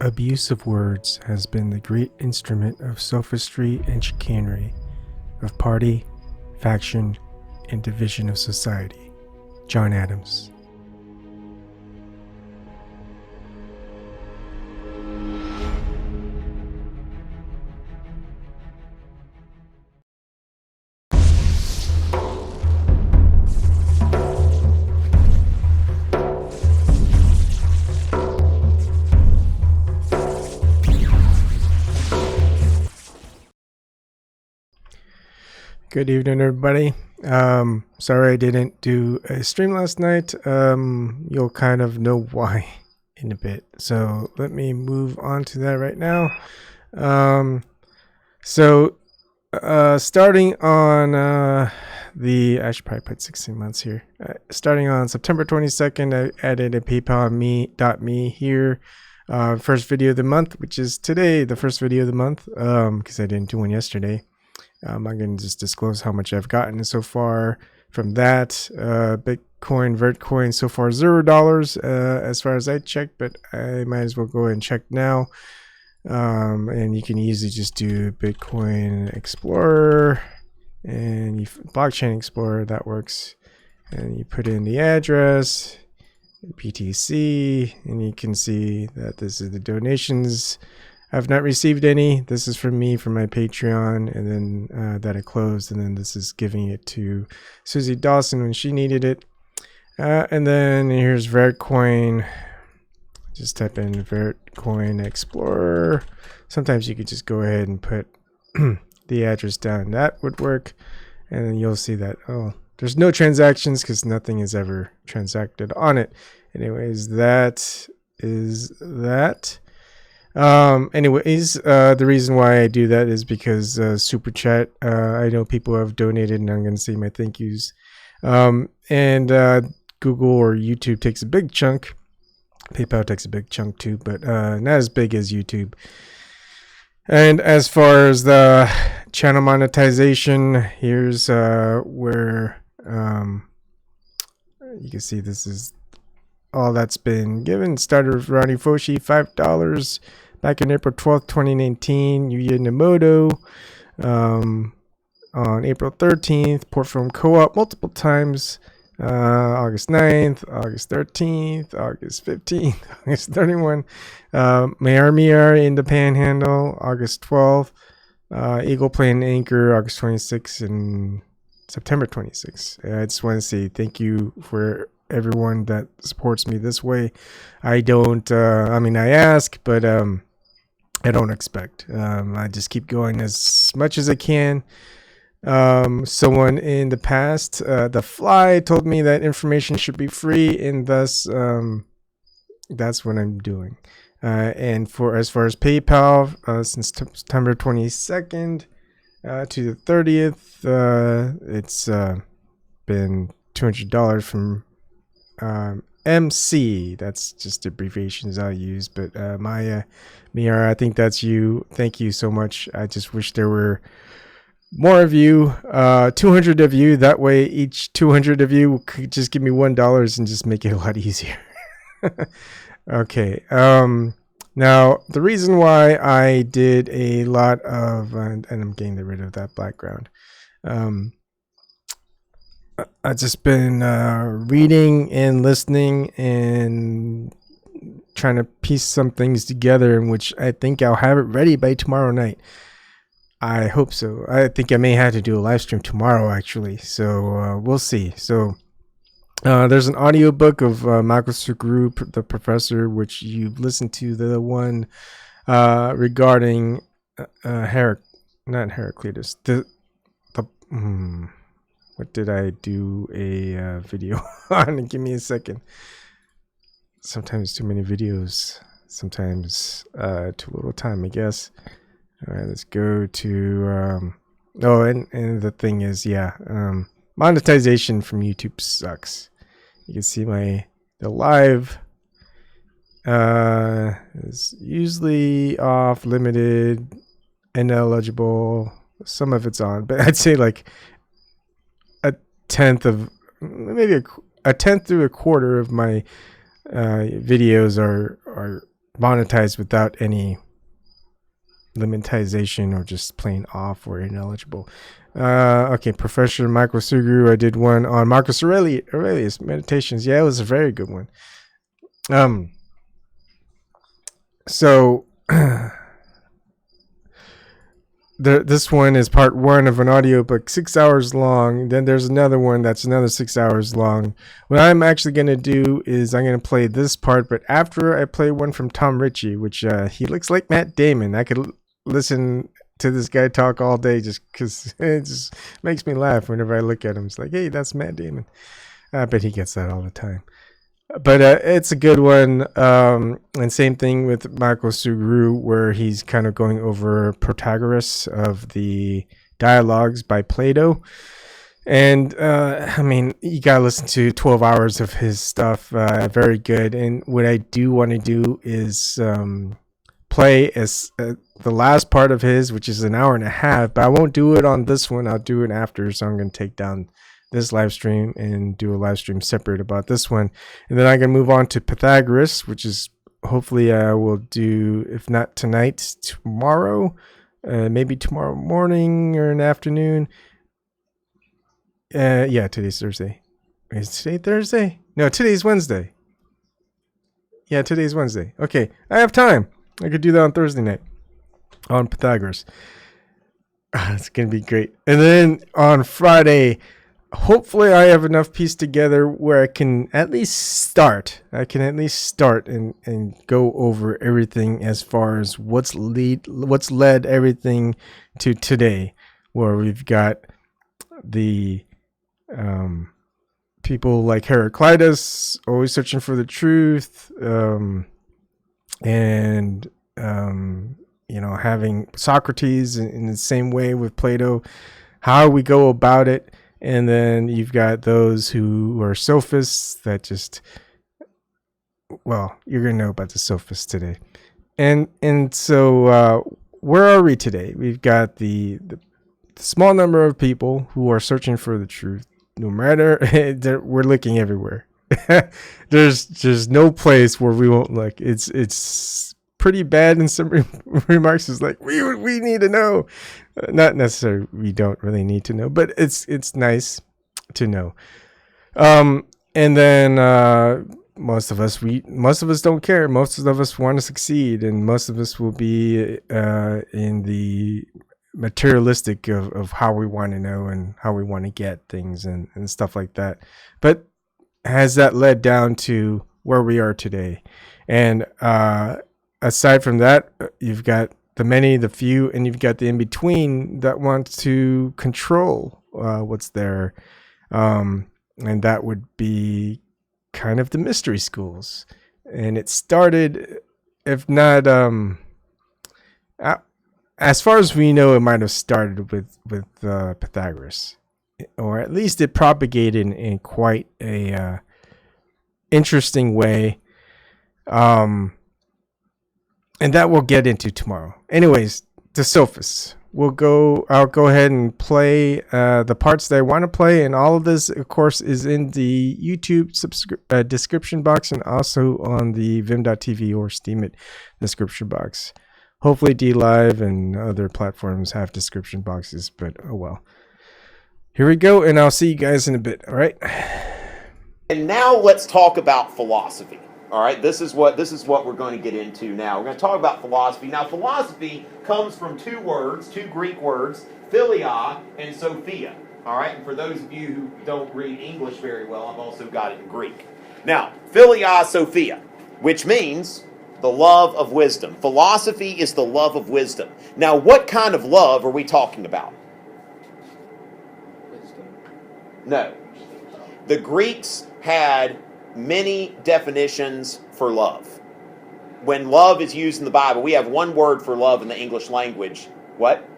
Abuse of words has been the great instrument of sophistry and chicanery, of party, faction, and division of society. John Adams. Good evening, everybody. Sorry I didn't do a stream last night. You'll kind of know why in a bit. So let me move on to that right now. Starting on I should probably put 16 months here. Starting on September 22nd, I added a PayPal.me here. First video of the month, which is today, the first video of the month, because I didn't do one yesterday. I'm going to just disclose how much I've gotten so far from that. Bitcoin, Vertcoin, so far $0 as far as I checked, but I might as well go ahead and check now. And you can easily just do Bitcoin Explorer and Blockchain Explorer, that works. And you put in the address, BTC, and you can see that this is the donations. I've not received any. This is from me, from my Patreon, and then that I closed, and then this is giving it to Susie Dawson when she needed it. And then here's Vertcoin. Just type in Vertcoin Explorer. Sometimes you could just go ahead and put the address down. That would work. And then you'll see that, oh, there's no transactions because nothing is ever transacted on it. Anyways, that is that. The reason why I do that is because super chat, I know people have donated and I'm going to see my thank yous. And Google or YouTube takes a big chunk. PayPal takes a big chunk too, but not as big as YouTube. And as far as the channel monetization, here's where you can see this is all that's been given. Started with Ronnie Foshi, $5 back in April 12th, 2019. Yuya Namoto on April 13th. Portfolio Co-op multiple times. August 9th, August 13th, August 15th, August 31st. Miar in the Panhandle, August 12th. Eagle Plane Anchor, August 26th and September 26th. I just want to say thank you for everyone that supports me this way. I don't I ask, but I don't expect. I just keep going as much as I can. Someone in the past, The Fly, told me that information should be free, and thus that's what I'm doing. And for as far as PayPal, since September 22nd to the 30th, it's been $200 from MC. That's just abbreviations I use, but Maya Miara, I think that's you. Thank you so much. I just wish there were more of you, 200 of you. That way each 200 of you could just give me $1 and just make it a lot easier. Okay. Now the reason why I did a lot of and I'm getting rid of that background. I've just been reading and listening and trying to piece some things together, in which I think I'll have it ready by tomorrow night. I hope so. I think I may have to do a live stream tomorrow, actually. So we'll see. So there's an audiobook of Michael Sugrue, the professor, which you've listened to, the one regarding not Heraclitus. What did I do a video on? Give me a second. Sometimes too many videos. Sometimes too little time, I guess. All right, let's go to and the thing is, monetization from YouTube sucks. You can see the live is usually off, limited, ineligible. Some of it's on, but I'd say like a tenth to a quarter of my videos are monetized without any limitization or just plain off or ineligible. Okay, Professor Michael Sugrue. I did one on Marcus Aurelius Meditations. Yeah, it was a very good one. So this one is part 1 of an audiobook, 6 hours long. Then there's another one that's another 6 hours long. What I'm actually going to do is I'm going to play this part, but after I play one from Tom Richey, which he looks like Matt Damon. I could listen to this guy talk all day just because it just makes me laugh whenever I look at him. It's like, hey, that's Matt Damon. I bet he gets that all the time. But it's a good one. And same thing with Michael Sugrue, where he's kind of going over Protagoras of the Dialogues by Plato. And I mean, you got to listen to 12 hours of his stuff. Very good. And what I do want to do is play as the last part of his, which is an hour and a half, but I won't do it on this one. I'll do it after. So I'm going to take down this live stream and do a live stream separate about this one. And then I can move on to Protagoras, which is hopefully I will do, if not tonight, tomorrow, maybe tomorrow morning or an afternoon. Yeah, today's Thursday. Is today Thursday? No, today's Wednesday. Yeah, today's Wednesday. Okay, I have time. I could do that on Thursday night on Protagoras. It's going to be great. And then on Friday, hopefully I have enough pieced together where I can at least start. And go over everything as far as what's led everything to today, where we've got the people like Heraclitus always searching for the truth, and having Socrates in the same way with Plato, how we go about it. And then you've got those who are sophists that just, well, you're going to know about the sophists today. And so where are we today? We've got the small number of people who are searching for the truth. No matter, we're looking everywhere. There's no place where we won't look. It's pretty bad in some remarks. Is like, we need to know. Not necessarily, we don't really need to know, but it's nice to know. And then most of us don't care. Most of us want to succeed, and most of us will be in the materialistic of how we want to know and how we want to get things and stuff like that. But has that led down to where we are today? And aside from that, you've got the many, the few, and you've got the in-between that want to control what's there. And that would be kind of the mystery schools. And it started, if not, as far as we know, it might have started with Pythagoras. Or at least it propagated in quite a interesting way. And that we'll get into tomorrow. Anyways, the Sophists. I'll go ahead and play the parts that I want to play, and all of this, of course, is in the YouTube description box and also on the vim.tv or Steemit description box. Hopefully DLive and other platforms have description boxes, but oh well. Here we go, and I'll see you guys in a bit, all right? And now let's talk about philosophy. All right, this is what we're going to get into now. We're going to talk about philosophy. Now, philosophy comes from two Greek words, philia and sophia. All right, and for those of you who don't read English very well, I've also got it in Greek. Now, philia, sophia, which means the love of wisdom. Philosophy is the love of wisdom. Now, what kind of love are we talking about? Wisdom. No. The Greeks had many definitions for love. When love is used in the Bible, we have one word for love in the English language. What?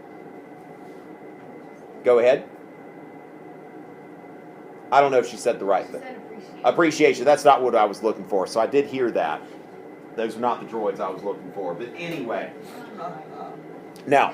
Go ahead. I don't know if she said the right thing. Appreciation. That's not what I was looking for. So I did hear that. Those are not the droids I was looking for. But anyway. Now,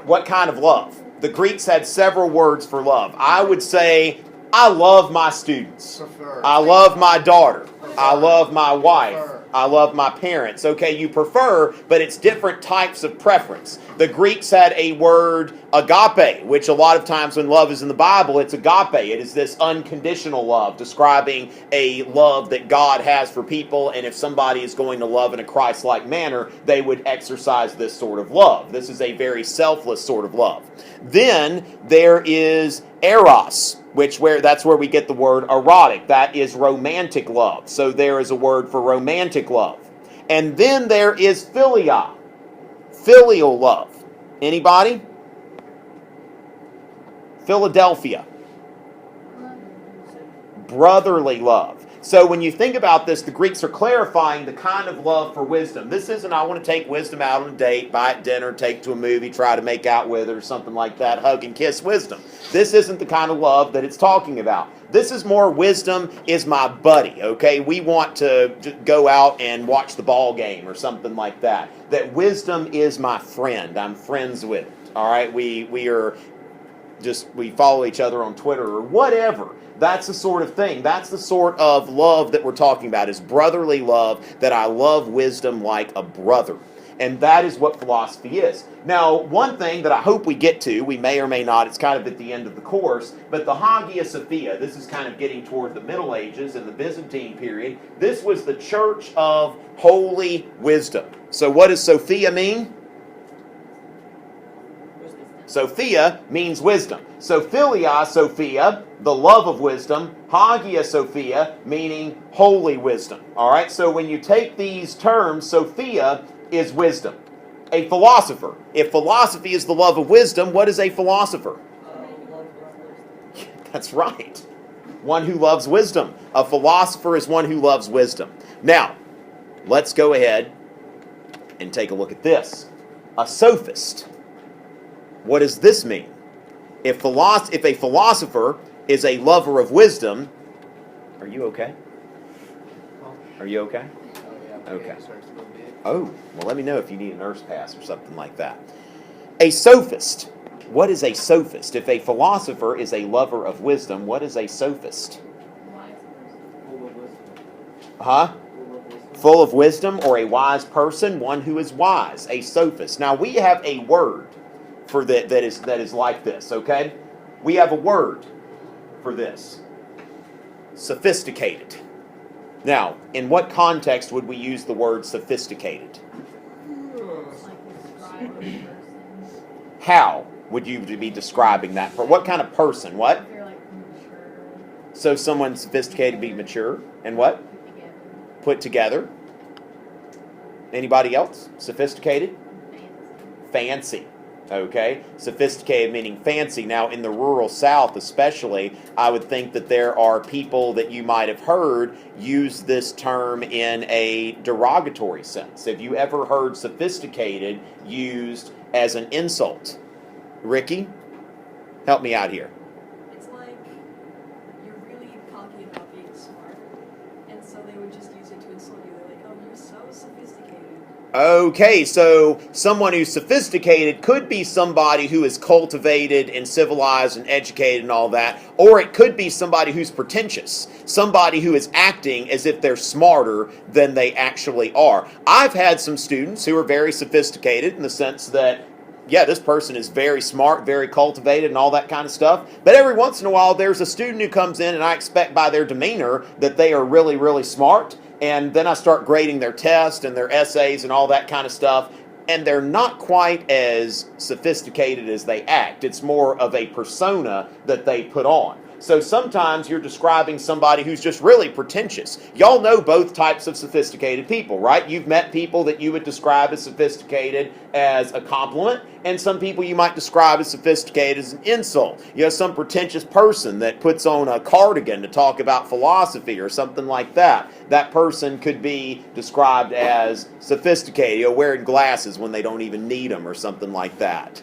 what kind of love? The Greeks had several words for love. I would say, I love my students. I love my daughter. I love my wife. I love my parents. Okay, you prefer, but it's different types of preference. The Greeks had a word, agape, which a lot of times when love is in the Bible, it's agape. It is this unconditional love, describing a love that God has for people, and if somebody is going to love in a Christ-like manner, they would exercise this sort of love. This is a very selfless sort of love. Then there is eros, that's where we get the word erotic. That is romantic love. So there is a word for romantic love. And then there is philia, filial love. Anybody? Philadelphia. Brotherly love. So when you think about this, the Greeks are clarifying the kind of love for wisdom. This isn't, I want to take wisdom out on a date, buy it dinner, take it to a movie, try to make out with it or something like that, hug and kiss wisdom. This isn't the kind of love that it's talking about. This is more wisdom is my buddy, okay? We want to go out and watch the ball game or something like that. That wisdom is my friend. I'm friends with it, all right? We follow each other on Twitter or whatever. That's the sort of thing. That's the sort of love that we're talking about, is brotherly love, that I love wisdom like a brother. And that is what philosophy is. Now, one thing that I hope we get to, we may or may not, it's kind of at the end of the course, but the Hagia Sophia, this is kind of getting toward the Middle Ages and the Byzantine period. This was the church of holy wisdom. So what does Sophia mean? Sophia means wisdom. So philia Sophia, the love of wisdom. Hagia Sophia, meaning holy wisdom. All right, so when you take these terms, Sophia is wisdom. A philosopher. If philosophy is the love of wisdom, what is a philosopher? That's right. One who loves wisdom. A philosopher is one who loves wisdom. Now, let's go ahead and take a look at this. A sophist. What does this mean? If a philosopher is a lover of wisdom, are you okay? Are you okay? Okay. Oh, well, let me know if you need a nurse pass or something like that. A sophist. What is a sophist? If a philosopher is a lover of wisdom, what is a sophist? Huh? Full of wisdom, or a wise person, one who is wise. A sophist. Now, we have a word for that is like this, okay? We have a word for this. Sophisticated. Now, in what context would we use the word sophisticated? How would you be describing that? For what kind of person? What? So someone sophisticated be mature. And what? Put together. Anybody else? Sophisticated? Fancy. Okay, sophisticated meaning fancy. Now, in the rural South especially, I would think that there are people that you might have heard use this term in a derogatory sense. Have you ever heard sophisticated used as an insult? Ricky, help me out here. It's like you're really cocky about being smart, and so they would just use it to insult you. They're like, oh, you're so sophisticated. Okay, so someone who's sophisticated could be somebody who is cultivated and civilized and educated and all that, or it could be somebody who's pretentious, somebody who is acting as if they're smarter than they actually are. I've had some students who are very sophisticated in the sense that, yeah, this person is very smart, very cultivated and all that kind of stuff, but every once in a while there's a student who comes in and I expect by their demeanor that they are really, really smart. And then I start grading their tests and their essays and all that kind of stuff, and they're not quite as sophisticated as they act. It's more of a persona that they put on. So sometimes you're describing somebody who's just really pretentious. Y'all know both types of sophisticated people, right? You've met people that you would describe as sophisticated as a compliment, and some people you might describe as sophisticated as an insult. You have some pretentious person that puts on a cardigan to talk about philosophy or something like that. That person could be described as sophisticated, you know, wearing glasses when they don't even need them or something like that.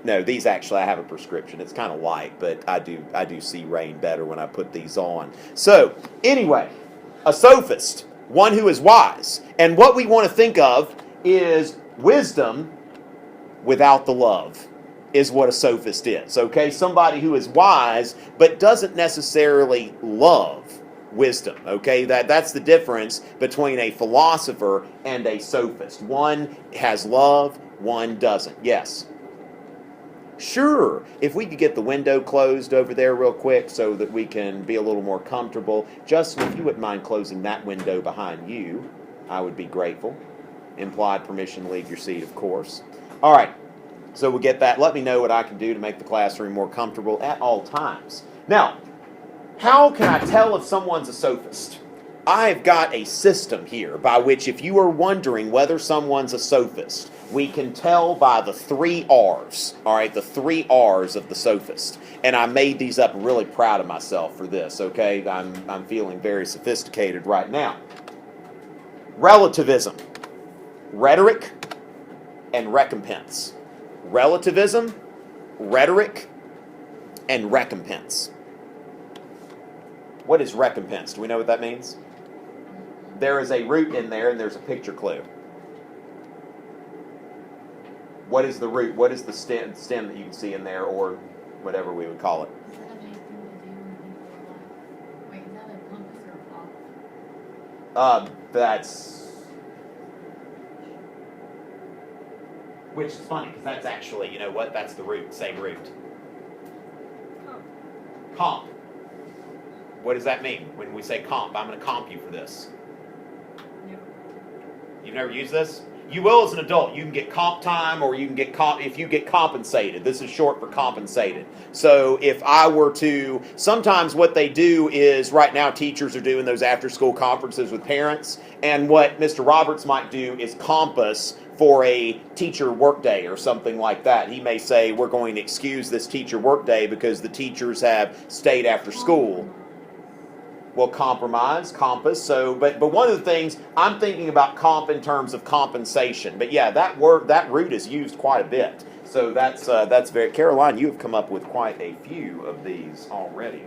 No, these actually I have a prescription. It's kind of light, but I do see rain better when I put these on. So, anyway, a sophist, one who is wise. And what we want to think of is wisdom without the love is what a sophist is, okay? Somebody who is wise but doesn't necessarily love wisdom. Okay, that's the difference between a philosopher and a sophist. One has love, one doesn't. Yes. Sure, if we could get the window closed over there real quick so that we can be a little more comfortable. Justin, if you wouldn't mind closing that window behind you, I would be grateful. Implied permission to leave your seat, of course. All right, so we'll get that. Let me know what I can do to make the classroom more comfortable at all times. Now, how can I tell if someone's a sophist? I've got a system here by which, if you are wondering whether someone's a sophist, we can tell by the 3 R's, all right, the 3 R's of the sophist. And I made these up. I'm really proud of myself for this, okay? I'm feeling very sophisticated right now. Relativism, rhetoric, and recompense. Relativism, rhetoric, and recompense. What is recompense? Do we know what that means? There is a root in there, and there's a picture clue. What is the root? What is the stem that you can see in there, or whatever we would call it? Does that have anything to do with Wait, is that a compass or a clock? That's... Which is funny, because that's actually, you know what? That's the root, same root. Comp. What does that mean? When we say comp, I'm going to comp you for this. You've never used this? You will as an adult. You can get comp time, or you can get if you get compensated. This is short for compensated. So if I were to, sometimes what they do is, right now teachers are doing those after-school conferences with parents, and what Mr. Roberts might do is comp us for a teacher workday or something like that. He may say, we're going to excuse this teacher workday because the teachers have stayed after school. Well, compromise, compass. So, but one of the things, I'm thinking about comp in terms of compensation. But yeah, that root is used quite a bit. So that's very, Caroline, you have come up with quite a few of these already.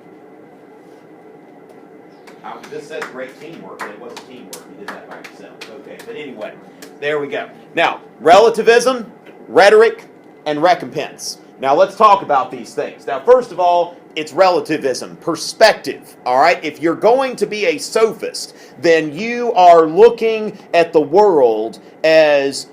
This says great teamwork, but it wasn't teamwork. You did that by yourself. Okay, but anyway, there we go. Now, relativism, rhetoric, and recompense. Now, let's talk about these things. Now, first of all, it's relativism, perspective, all right? If you're going to be a sophist, then you are looking at the world as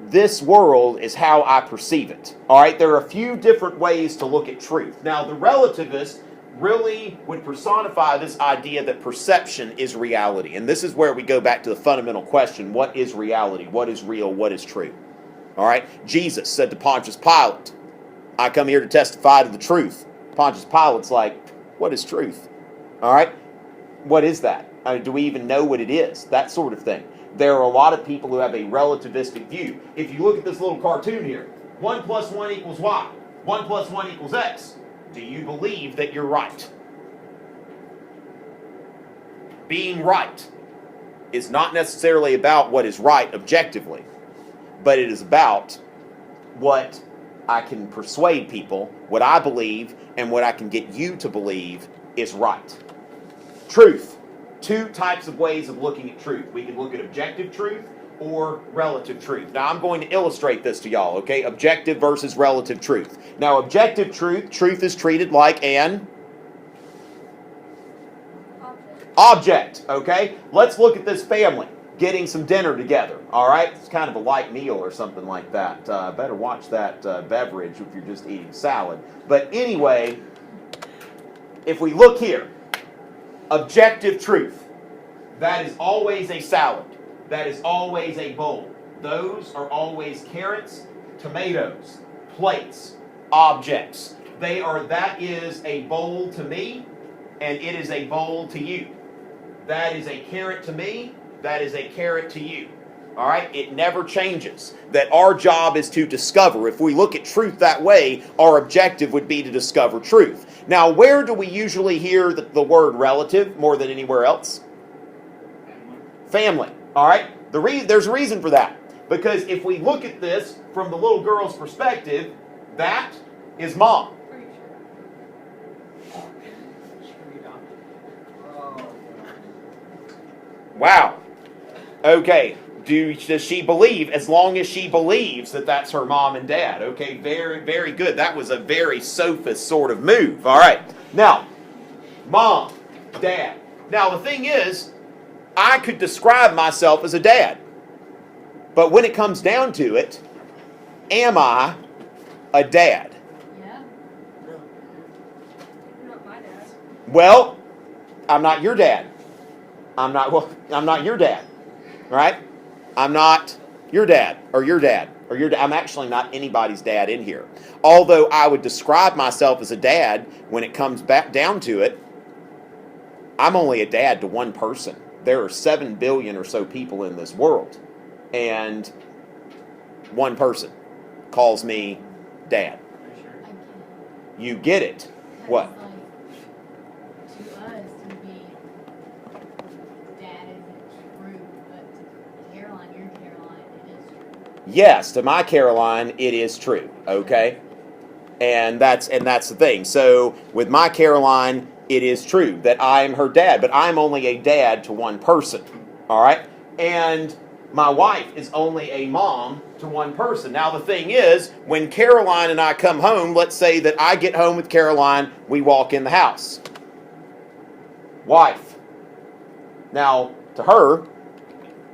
this world is how I perceive it, all right? There are a few different ways to look at truth. Now, the relativist really would personify this idea that perception is reality. And this is where we go back to the fundamental question, what is reality? What is real? What is true? All right? Jesus said to Pontius Pilate, I come here to testify to the truth. Pontius Pilate's like, what is truth? All right? What is that? I mean, do we even know what it is? That sort of thing. There are a lot of people who have a relativistic view. If you look at this little cartoon here, 1 + 1 = y. 1 + 1 = x. Do you believe that you're right? Being right is not necessarily about what is right objectively, but it is about what I can persuade people, what I believe, and what I can get you to believe is right. Truth. 2 types of ways of looking at truth. We can look at objective truth or relative truth. Now, I'm going to illustrate this to y'all, okay? Objective versus relative truth. Now, objective truth is treated like an object, okay? Let's look at this family getting some dinner together, all right? It's kind of a light meal or something like that. Better watch that beverage if you're just eating salad. But anyway, if we look here, objective truth, that is always a salad. That is always a bowl. Those are always carrots, tomatoes, plates, objects. That is a bowl to me, and it is a bowl to you. That is a carrot to me, that is a carrot to you. All right? It never changes. That our job is to discover. If we look at truth that way, our objective would be to discover truth. Now, where do we usually hear the word relative more than anywhere else? Family. All right? There's a reason for that. Because if we look at this from the little girl's perspective, that is mom. Wow. Okay. Does she believe, as long as she believes that that's her mom and dad? Okay, very, very good. That was a very sophist sort of move. All right. Now, mom, dad. Now, the thing is, I could describe myself as a dad. But when it comes down to it, am I a dad? Yeah. You're not my dad. Well, I'm not your dad. I'm not your dad. Right? I'm not your dad or your dad or your dad. I'm actually not anybody's dad in here. Although I would describe myself as a dad, when it comes back down to it, I'm only a dad to one person. There are 7 billion or so people in this world. And one person calls me dad. I get it. You get it. What? Because, like, to us, to be dad isn't true, but to Caroline, your Caroline, it is true. Yes, to my Caroline, it is true. Okay? And that's the thing. So with my Caroline, it is true that I am her dad, but I'm only a dad to one person. All right? And my wife is only a mom to one person. Now, the thing is, when Caroline and I come home, let's say that I get home with Caroline, we walk in the house. Wife. Now, to her,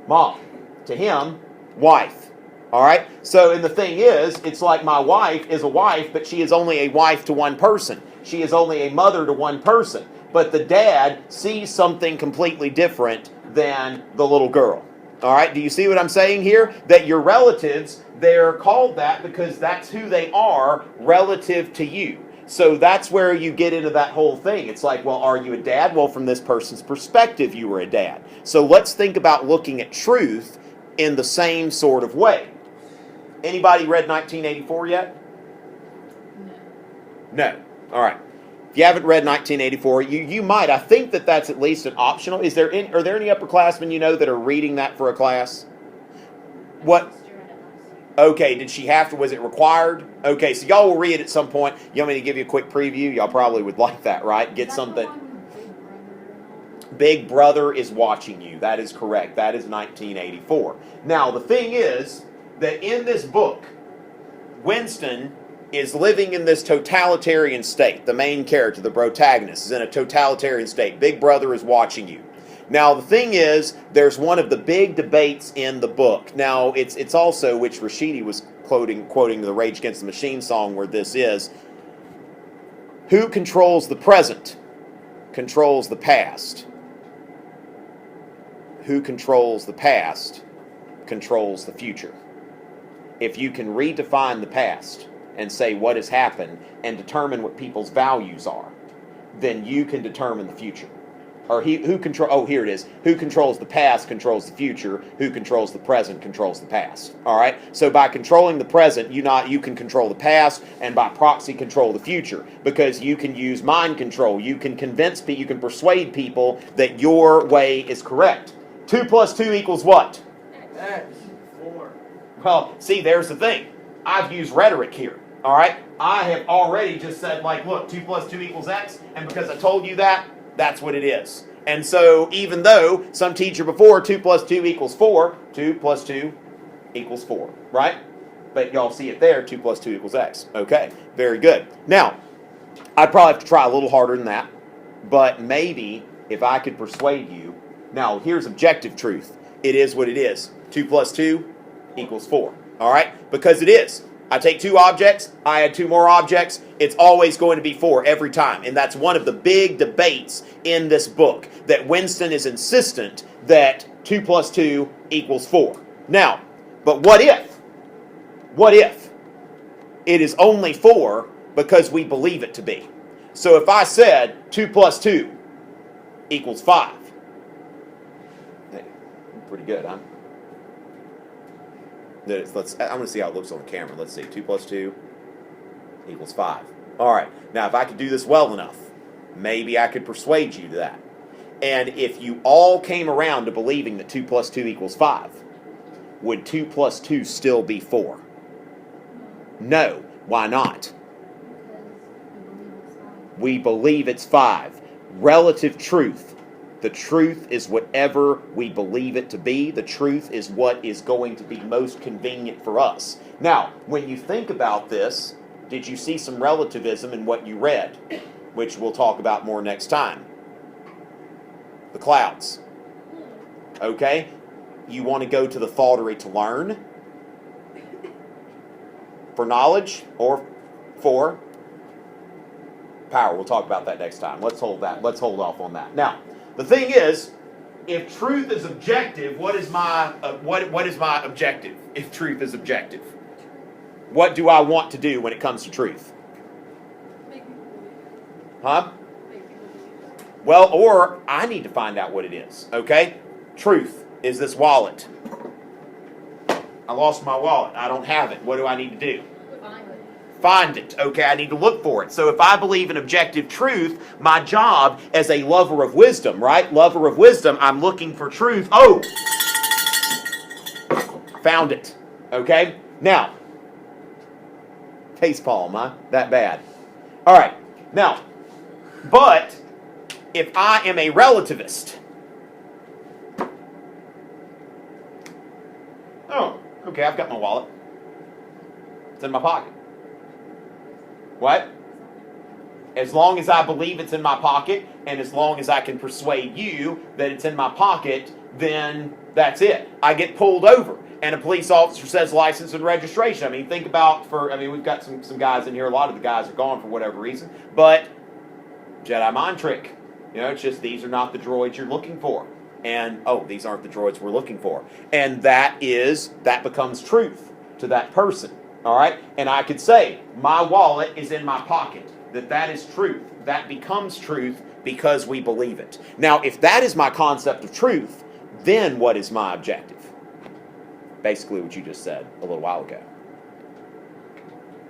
mom. To him, wife. All right? So, and the thing is, it's like my wife is a wife, but she is only a wife to one person. She is only a mother to one person. But the dad sees something completely different than the little girl. All right, do you see what I'm saying here? That your relatives, they're called that because that's who they are relative to you. So that's where you get into that whole thing. It's like, well, are you a dad? Well, from this person's perspective, you were a dad. So let's think about looking at truth in the same sort of way. Anybody read 1984 yet? No. No. All right. If you haven't read 1984, you might. I think that's at least an optional. Are there any upperclassmen you know that are reading that for a class? What? Sister read it last year. Okay, did she have to? Was it required? Okay, so y'all will read it at some point. You want me to give you a quick preview? Y'all probably would like that, right? Get Is that something. the one with Big Brother? Big Brother is watching you. That is correct. That is 1984. Now, the thing is that in this book, Winston is living in this totalitarian state. The main character, the protagonist, is in a totalitarian state. Big Brother is watching you. Now, the thing is, there's one of the big debates in the book. Now, it's also, which Richey was quoting the Rage Against the Machine song where this is, who controls the present controls the past. Who controls the past controls the future. If you can redefine the past and say what has happened and determine what people's values are, then you can determine the future. Or who controls the past controls the future. Who controls the present controls the past. All right? So by controlling the present, you can control the past, and by proxy control the future, because you can use mind control. You can convince people, you can persuade people that your way is correct. 2 plus 2 equals what? X. 4. Well, see, there's the thing. I've used rhetoric here. All right? I have already just said, like, look, 2 plus 2 equals X, and because I told you that, that's what it is. And so even though some teacher before, 2 plus 2 equals 4, 2 plus 2 equals 4, right? But y'all see it there, 2 plus 2 equals X. Okay, very good. Now, I'd probably have to try a little harder than that, but maybe if I could persuade you. Now, here's objective truth. It is what it is. 2 plus 2 equals 4, all right? Because it is. I take 2 objects, I add 2 more objects, it's always going to be 4 every time. And that's one of the big debates in this book, that Winston is insistent that 2 plus 2 equals 4. Now, but what if? What if it is only 4 because we believe it to be? So if I said 2 plus 2 equals 5. Hey, pretty good, huh? I'm going to see how it looks on the camera. Let's see. 2 plus 2 equals 5. All right. Now, if I could do this well enough, maybe I could persuade you to that. And if you all came around to believing that 2 plus 2 equals 5, would 2 plus 2 still be 4? No. Why not? We believe it's 5. Relative truth. The truth is whatever we believe it to be. The truth is what is going to be most convenient for us. Now, when you think about this, did you see some relativism in what you read? Which we'll talk about more next time. The clouds. Okay? You want to go to the thoughterary to learn? For knowledge or for power? We'll talk about that next time. Let's hold off on that. Now, the thing is, if truth is objective, what is my objective? If truth is objective, what do I want to do when it comes to truth? Make people believe. Huh? Make people believe. Well, or I need to find out what it is. Okay? Truth is this wallet. I lost my wallet. I don't have it. What do I need to do? Find it. Okay, I need to look for it. So if I believe in objective truth, my job as a lover of wisdom, right? Lover of wisdom, I'm looking for truth. Oh! Found it. Okay? Now, facepalm, huh? That bad. All right. Now, but if I am a relativist, oh, okay, I've got my wallet. It's in my pocket. What? As long as I believe it's in my pocket, and as long as I can persuade you that it's in my pocket, then that's it. I get pulled over, and a police officer says license and registration. I mean, think about we've got some guys in here. A lot of the guys are gone for whatever reason, but Jedi mind trick. You know, it's just these are not the droids you're looking for. And, oh, these aren't the droids we're looking for. And that becomes truth to that person. All right? And I could say, my wallet is in my pocket. That is truth. That becomes truth because we believe it. Now, if that is my concept of truth, then what is my objective? Basically what you just said a little while ago.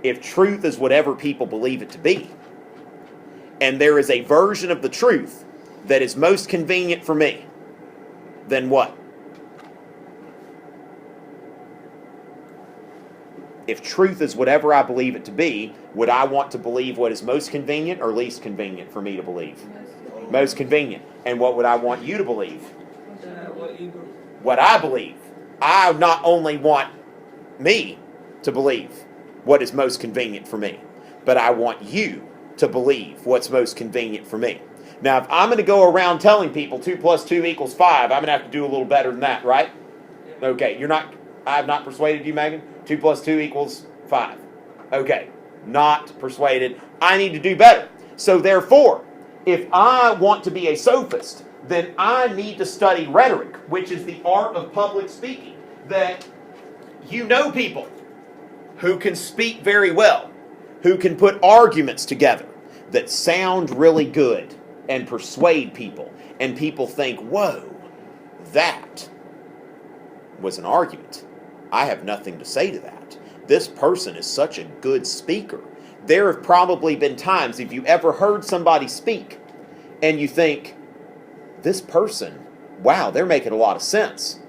If truth is whatever people believe it to be, and there is a version of the truth that is most convenient for me, then what? If truth is whatever I believe it to be, would I want to believe what is most convenient or least convenient for me to believe? Most convenient. And what would I want you to believe? What I believe. I not only want me to believe what is most convenient for me, but I want you to believe what's most convenient for me. Now, if I'm going to go around telling people 2 + 2 = 5, I'm going to have to do a little better than that, right? Okay, I have not persuaded you, Megan? 2 + 2 = 5. Okay, not persuaded. I need to do better. So therefore, if I want to be a sophist, then I need to study rhetoric, which is the art of public speaking. That you know people who can speak very well, who can put arguments together that sound really good and persuade people. And people think, whoa, that was an argument. I have nothing to say to that. This person is such a good speaker. There have probably been times, if you ever heard somebody speak, and you think, this person, wow, they're making a lot of sense.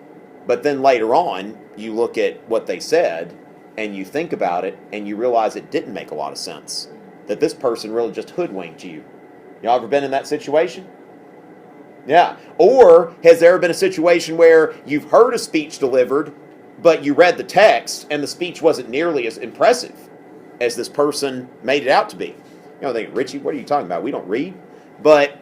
But then later on, you look at what they said, and you think about it, and you realize it didn't make a lot of sense. That this person really just hoodwinked you. Y'all ever been in that situation? Yeah. Or has there ever been a situation where you've heard a speech delivered, but you read the text, and the speech wasn't nearly as impressive as this person made it out to be? You know, think, Richey, what are you talking about? We don't read. But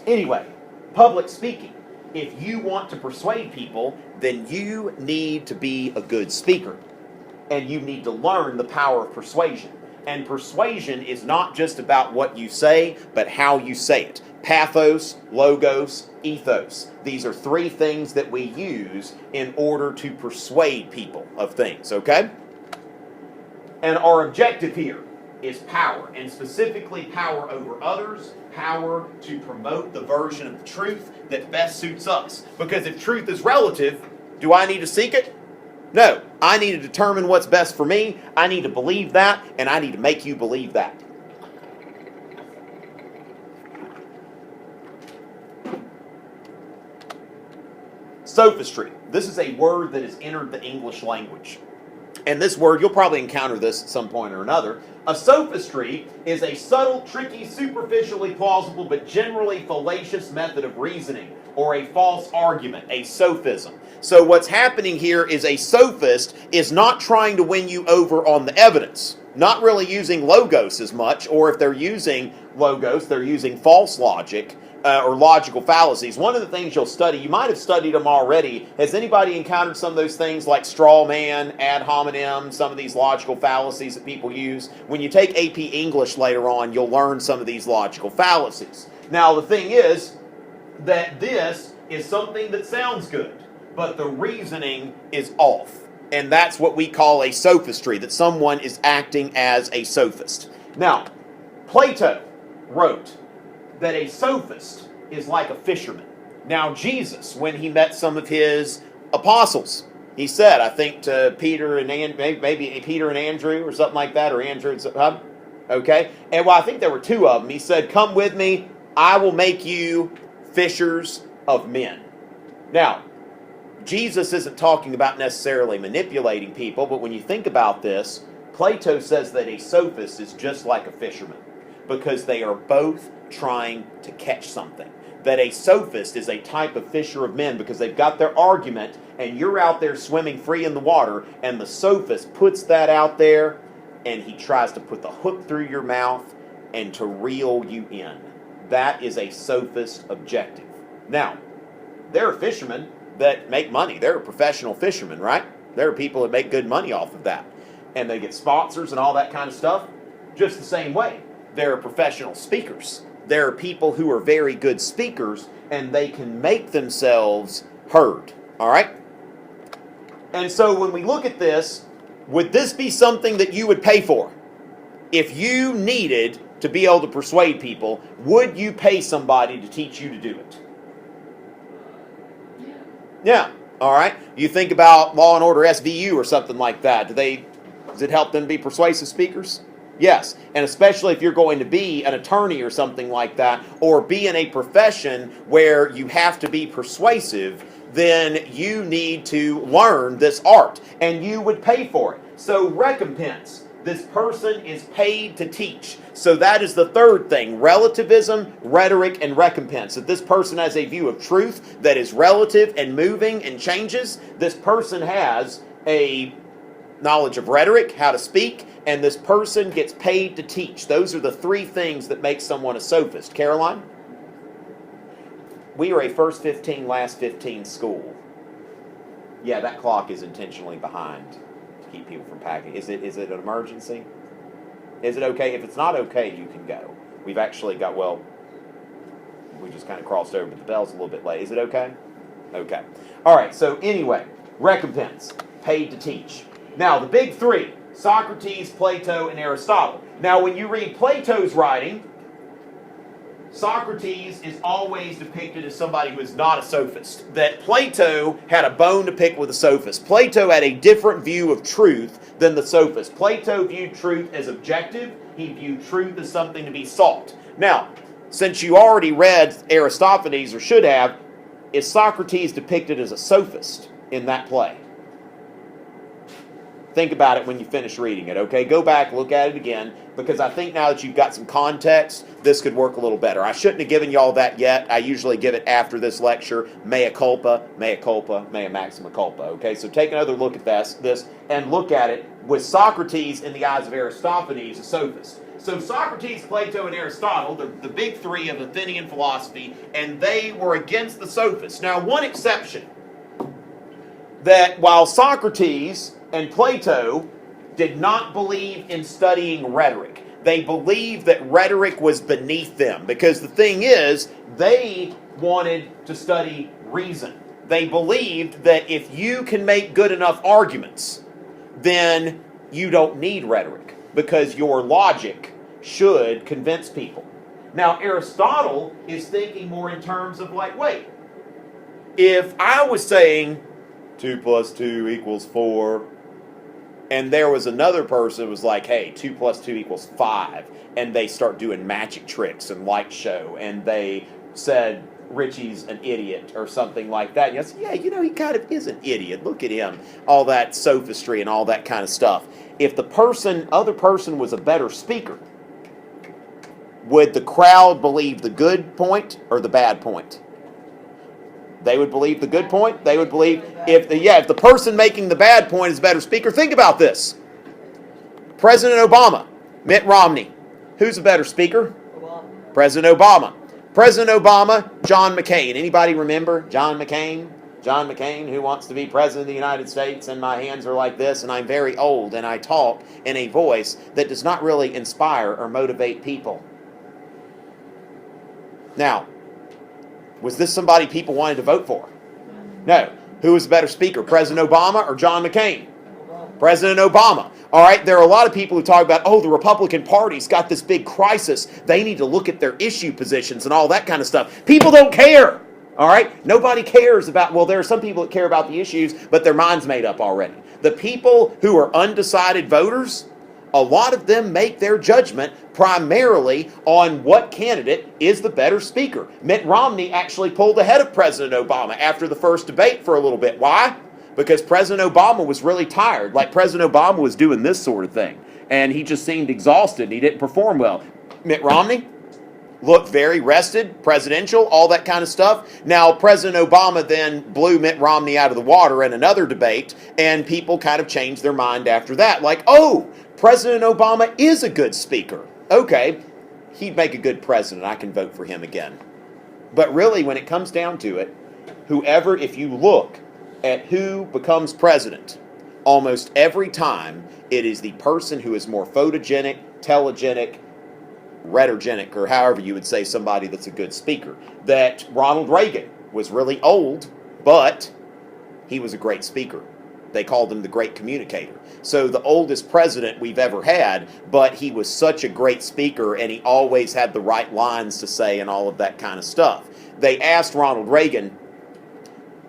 anyway, public speaking. If you want to persuade people, then you need to be a good speaker. And you need to learn the power of persuasion. And persuasion is not just about what you say, but how you say it. Pathos, logos, ethos. These are 3 things that we use in order to persuade people of things, okay? And our objective here is power, and specifically power over others, power to promote the version of the truth that best suits us. Because if truth is relative, do I need to seek it? No, I need to determine what's best for me. I need to believe that, and I need to make you believe that. Sophistry. This is a word that has entered the English language. And this word, you'll probably encounter this at some point or another. A sophistry is a subtle, tricky, superficially plausible, but generally fallacious method of reasoning, or a false argument, a sophism. So what's happening here is a sophist is not trying to win you over on the evidence, not really using logos as much, or if they're using logos, they're using false logic, or logical fallacies. One of the things you'll study, you might have studied them already. Has anybody encountered some of those things like straw man, ad hominem, some of these logical fallacies that people use? When you take AP English later on, you'll learn some of these logical fallacies. Now, the thing is that this is something that sounds good, but the reasoning is off. And that's what we call a sophistry, that someone is acting as a sophist. Now, Plato wrote that a sophist is like a fisherman. Now, Jesus, when he met some of his apostles, he said, I think to Peter and maybe Peter and Andrew or something like that, or Andrew and okay? And well, I think there were two of them. He said, come with me, I will make you fishers of men. Now, Jesus isn't talking about necessarily manipulating people, but when you think about this, Plato says that a sophist is just like a fisherman, because they are both trying to catch something. That a sophist is a type of fisher of men because they've got their argument and you're out there swimming free in the water, and the sophist puts that out there and he tries to put the hook through your mouth and to reel you in. That is a sophist objective. Now, there are fishermen that make money. There are professional fishermen, right? There are people that make good money off of that. And they get sponsors and all that kind of stuff. Just the same way, there are professional speakers. There are people who are very good speakers, and they can make themselves heard. All right? And so when we look at this, would this be something that you would pay for? If you needed to be able to persuade people, would you pay somebody to teach you to do it? Yeah. All right. You think about Law and Order SVU or something like that. Does it help them be persuasive speakers? Yes. And especially if you're going to be an attorney or something like that, or be in a profession where you have to be persuasive, then you need to learn this art, and you would pay for it. So recompense. This person is paid to teach. So that is the third thing. Relativism, rhetoric, and recompense. That this person has a view of truth that is relative and moving and changes. This person has a knowledge of rhetoric, how to speak, and this person gets paid to teach. Those are the three things that make someone a sophist. Caroline? We are a first 15, last 15 school. Yeah, that clock is intentionally behind to keep people from packing. Is it an emergency? Is it okay? If it's not okay, you can go. We've actually got, we just kind of crossed over, but the bell's a little bit late. Is it okay? Okay. All right, so anyway, recompense, paid to teach. Now, the big three, Socrates, Plato, and Aristotle. Now, when you read Plato's writing, Socrates is always depicted as somebody who is not a sophist. That Plato had a bone to pick with the sophist. Plato had a different view of truth than the sophist. Plato viewed truth as objective. He viewed truth as something to be sought. Now, since you already read Aristophanes, or should have, is Socrates depicted as a sophist in that play? Think about it when you finish reading it, okay? Go back, look at it again, because I think now that you've got some context, this could work a little better. I shouldn't have given you all that yet. I usually give it after this lecture. Mea culpa, mea maxima culpa, okay? So take another look at this and look at it with Socrates in the eyes of Aristophanes, a sophist. So Socrates, Plato, and Aristotle, the big three of Athenian philosophy, and they were against the sophists. Now, one exception, that while Socrates and Plato did not believe in studying rhetoric, they believed that rhetoric was beneath them, because the thing is, they wanted to study reason. They believed that if you can make good enough arguments, then you don't need rhetoric, because your logic should convince people. Now, Aristotle is thinking more in terms of like, wait, if I was saying 2 plus 2 equals 4, and there was another person who was like, hey, 2 plus 2 equals 5. And they start doing magic tricks and light show. And they said, Richey's an idiot or something like that. And you say, yeah, he kind of is an idiot. Look at him. All that sophistry and all that kind of stuff. If the other person was a better speaker, would the crowd believe the good point or the bad point? They would believe the good point. They would believe if the person making the bad point is a better speaker. Think about this. President Obama, Mitt Romney. Who's a better speaker? Obama. President Obama. President Obama, John McCain. Anybody remember John McCain? John McCain, who wants to be president of the United States, and my hands are like this, and I'm very old, and I talk in a voice that does not really inspire or motivate people. Now, was this somebody people wanted to vote for? No. Who was the better speaker, President Obama or John McCain? President Obama. All right, there are a lot of people who talk about, oh, the Republican Party's got this big crisis. They need to look at their issue positions and all that kind of stuff. People don't care. All right, nobody cares about, well, there are some people that care about the issues, but their mind's made up already. The people who are undecided voters, a lot of them make their judgment primarily on what candidate is the better speaker. Mitt Romney actually pulled ahead of President Obama after the first debate for a little bit. Why? Because President Obama was really tired. Like President Obama was doing this sort of thing. And he just seemed exhausted and he didn't perform well. Mitt Romney looked very rested, presidential, all that kind of stuff. Now, President Obama then blew Mitt Romney out of the water in another debate, and people kind of changed their mind after that. Like, oh, President Obama is a good speaker. Okay, he'd make a good president. I can vote for him again. But really, when it comes down to it, whoever, if you look at who becomes president, almost every time it is the person who is more photogenic, telegenic, rhetorogenic, or however you would say somebody that's a good speaker. That Ronald Reagan was really old, but he was a great speaker. They called him the great communicator. So the oldest president we've ever had, but he was such a great speaker and he always had the right lines to say and all of that kind of stuff. They asked Ronald Reagan,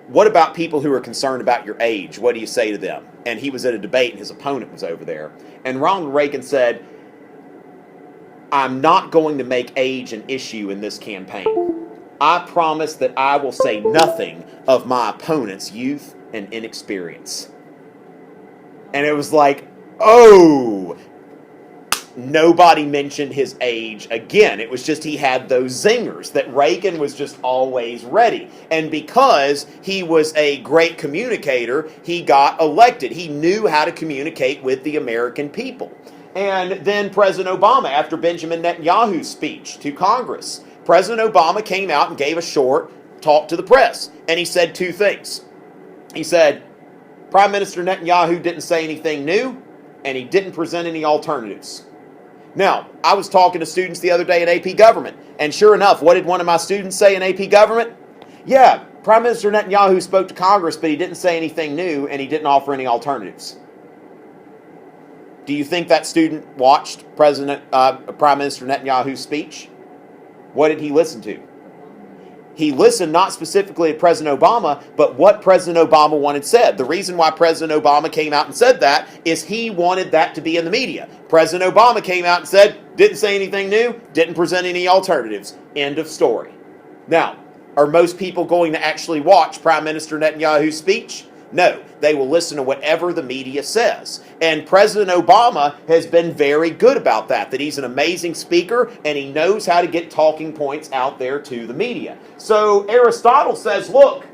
what about people who are concerned about your age? What do you say to them? And he was at a debate and his opponent was over there. And Ronald Reagan said, I'm not going to make age an issue in this campaign. I promise that I will say nothing of my opponent's youth and inexperience. And it was like, oh, nobody mentioned his age again. It was just he had those zingers that Reagan was just always ready. And because he was a great communicator, he got elected. He knew how to communicate with the American people. And then President Obama, after Benjamin Netanyahu's speech to Congress, President Obama came out and gave a short talk to the press. And he said two things. He said, Prime Minister Netanyahu didn't say anything new, and he didn't present any alternatives. Now, I was talking to students the other day at AP Government, and sure enough, what did one of my students say in AP Government? Yeah, Prime Minister Netanyahu spoke to Congress, but he didn't say anything new, and he didn't offer any alternatives. Do you think that student watched Prime Minister Netanyahu's speech? What did he listen to? He listened not specifically to President Obama, but what President Obama wanted said. The reason why President Obama came out and said that is he wanted that to be in the media. President Obama came out and said, didn't say anything new, didn't present any alternatives. End of story. Now, are most people going to actually watch Prime Minister Netanyahu's speech? No, they will listen to whatever the media says. And President Obama has been very good about that he's an amazing speaker and he knows how to get talking points out there to the media. So Aristotle says, look,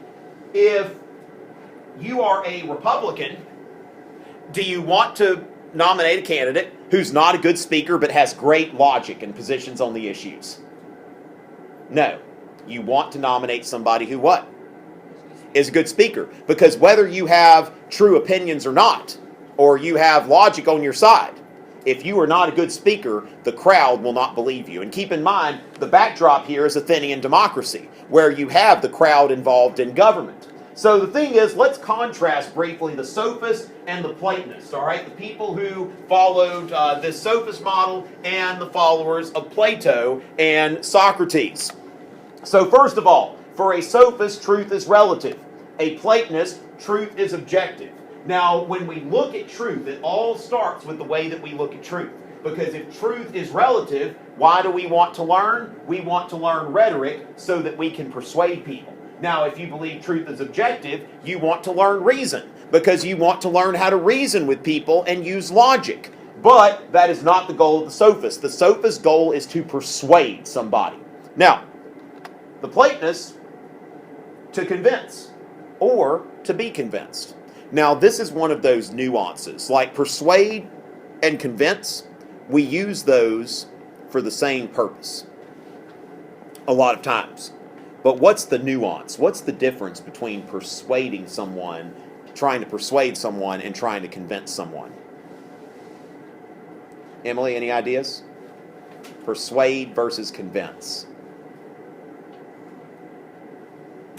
if you are a Republican, do you want to nominate a candidate who's not a good speaker but has great logic and positions on the issues? No. You want to nominate somebody who what? Is a good speaker. Because whether you have true opinions or not, or you have logic on your side, if you are not a good speaker, the crowd will not believe you. And keep in mind, the backdrop here is Athenian democracy, where you have the crowd involved in government. So the thing is, let's contrast briefly the Sophists and the Platonists, all right? The people who followed this Sophist model and the followers of Plato and Socrates. So first of all, for a Sophist, truth is relative. A Platonist, truth is objective. Now, when we look at truth, it all starts with the way that we look at truth. Because if truth is relative, why do we want to learn? We want to learn rhetoric so that we can persuade people. Now, if you believe truth is objective, you want to learn reason. Because you want to learn how to reason with people and use logic. But that is not the goal of the Sophist. The Sophist's goal is to persuade somebody. Now, the Platonists, to convince or to be convinced. Now, this is one of those nuances. Like persuade and convince, we use those for the same purpose. a lot of times. But what's the nuance? What's the difference between persuading someone, trying to persuade someone, and trying to convince someone? Emily, any ideas? Persuade versus convince.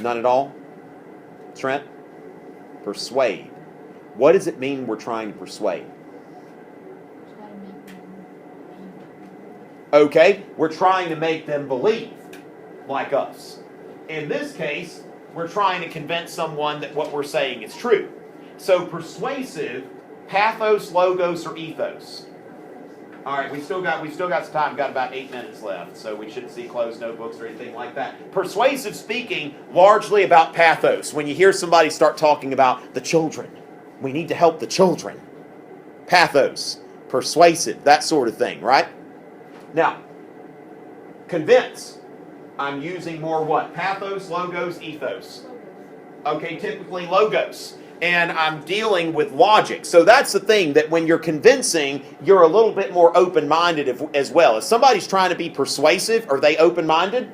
None at all? Trent? Persuade. What does it mean we're trying to persuade? Try to make them believe. Okay, we're trying to make them believe like us. In this case, we're trying to convince someone that what we're saying is true. So persuasive, pathos, logos, or ethos? All right, we still got some time. We've got about 8 minutes left, so we shouldn't see closed notebooks or anything like that. Persuasive speaking, largely about pathos. When you hear somebody start talking about the children, we need to help the children. Pathos, persuasive, that sort of thing, right? Now, convince. I'm using more what? Pathos, logos, ethos. Okay, typically logos. And I'm dealing with logic. So that's the thing, that when you're convincing, you're a little bit more open-minded as well. If somebody's trying to be persuasive, are they open-minded?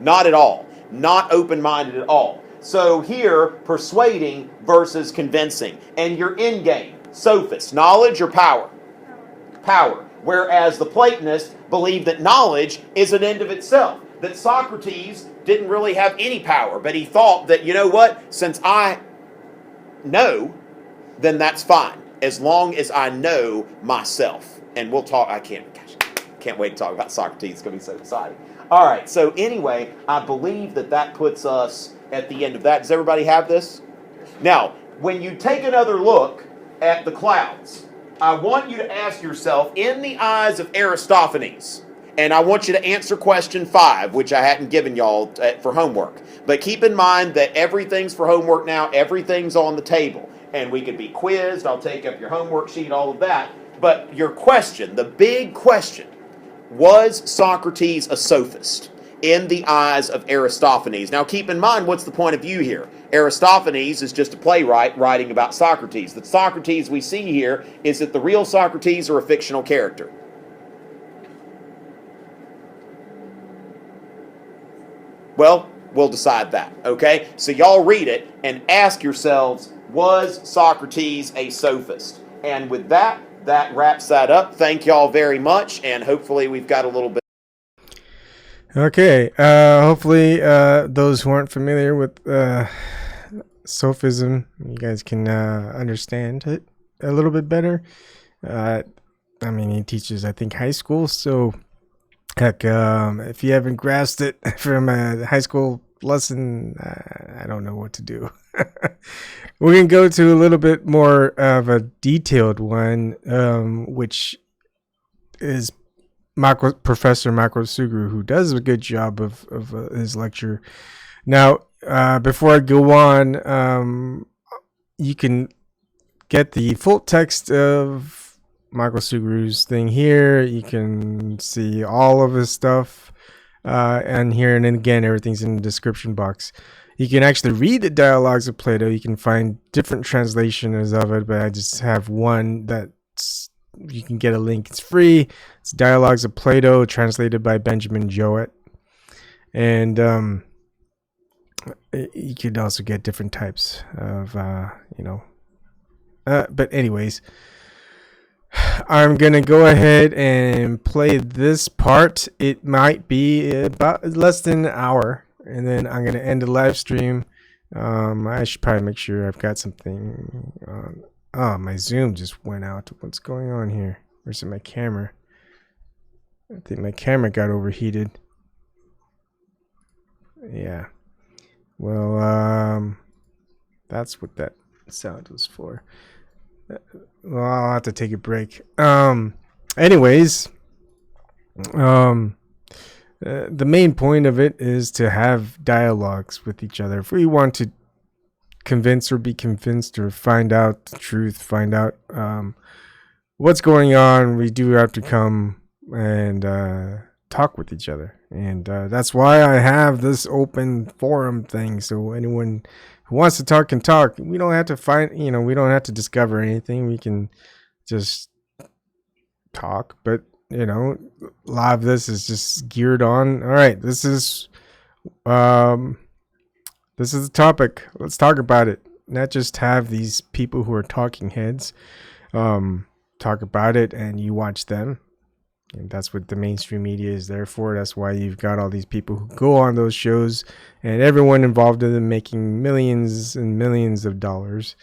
Not at all. Not open-minded at all. So here, persuading versus convincing. And your end game, sophist, knowledge or power? Power. Whereas the Platonists believe that knowledge is an end of itself. That Socrates didn't really have any power, but he thought that, you know what, since I know, then that's fine, as long as I know myself. And we'll talk. I can't wait to talk about Socrates. It's going to be so exciting. All right, so anyway, I believe that puts us at the end of that. Does everybody have this? Now, when you take another look at the clouds, I want you to ask yourself, in the eyes of Aristophanes, and I want you to answer question 5, which I hadn't given y'all for homework. But keep in mind that everything's for homework now. Everything's on the table. And we could be quizzed. I'll take up your homework sheet, all of that. But your question, the big question, was Socrates a sophist in the eyes of Aristophanes? Now keep in mind, what's the point of view here? Aristophanes is just a playwright writing about Socrates. The Socrates we see here, is it the real Socrates or a fictional character? Well, we'll decide that, okay? So y'all read it and ask yourselves, was Socrates a sophist? And with that, that wraps that up. Thank y'all very much, and hopefully we've got a little bit. Okay, hopefully those who aren't familiar with sophism, you guys can understand it a little bit better. I mean, he teaches, I think, high school, so heck, if you haven't grasped it from a high school lesson, I don't know what to do. We're going to go to a little bit more of a detailed one, which is Professor Mako Sugrue, who does a good job of his lecture. Now, before I go on, you can get the full text of Michael Sugrue's thing here. You can see all of his stuff and here, and then again, everything's in the description box. You can actually read the dialogues of Plato. You can find different translations of it, but I just have one that you can get a link. It's free. It's Dialogues of Plato, translated by Benjamin Jowett. And you could also get different types of, but anyways, I'm going to go ahead and play this part. It might be about less than an hour, and then I'm going to end the live stream. I should probably make sure I've got something on. Oh, my Zoom just went out. What's going on here? Where's my camera? I think my camera got overheated. Yeah. Well, that's what that sound was for. Well, I'll have to take a break. Anyways, the main point of it is to have dialogues with each other. If we want to convince or be convinced or find out the truth, find out what's going on, we do have to come and talk with each other. And that's why I have this open forum thing, so anyone who wants to talk can talk. We don't have to we don't have to discover anything. We can just talk. But you know, a lot of this is just geared on, all right, this is the topic. Let's talk about it. Not just have these people who are talking heads talk about it and you watch them. And that's what the mainstream media is there for. That's why you've got all these people who go on those shows and everyone involved in them making millions and millions of dollars.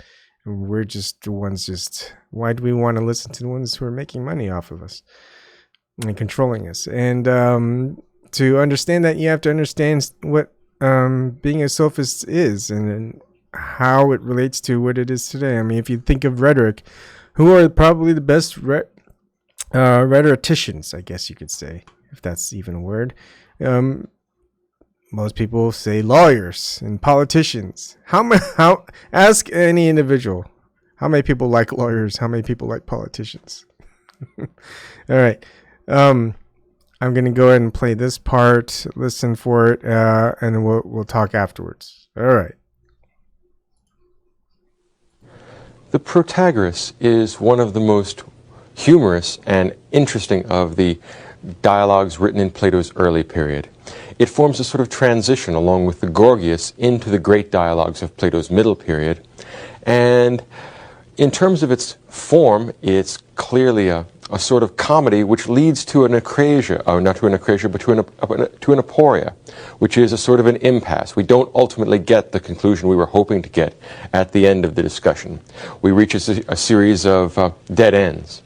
And we're just the ones why do we want to listen to the ones who are making money off of us and controlling us? And to understand that, you have to understand what being a sophist is and how it relates to what it is today. I mean, if you think of rhetoric, who are probably the best rhetoricians, I guess you could say, if that's even a word. Most people say lawyers and politicians. How ask any individual, how many people like lawyers? How many people like politicians? All right. I'm going to go ahead and play this part, listen for it, and we'll talk afterwards. All right. The Protagoras is one of the most humorous and interesting of the dialogues written in Plato's early period. It forms a sort of transition along with the Gorgias into the great dialogues of Plato's middle period. And in terms of its form, it's clearly a sort of comedy which leads to an acrasia, or not to an acrasia, but to an aporia, which is a sort of an impasse. We don't ultimately get the conclusion we were hoping to get at the end of the discussion. We reach a series of dead ends.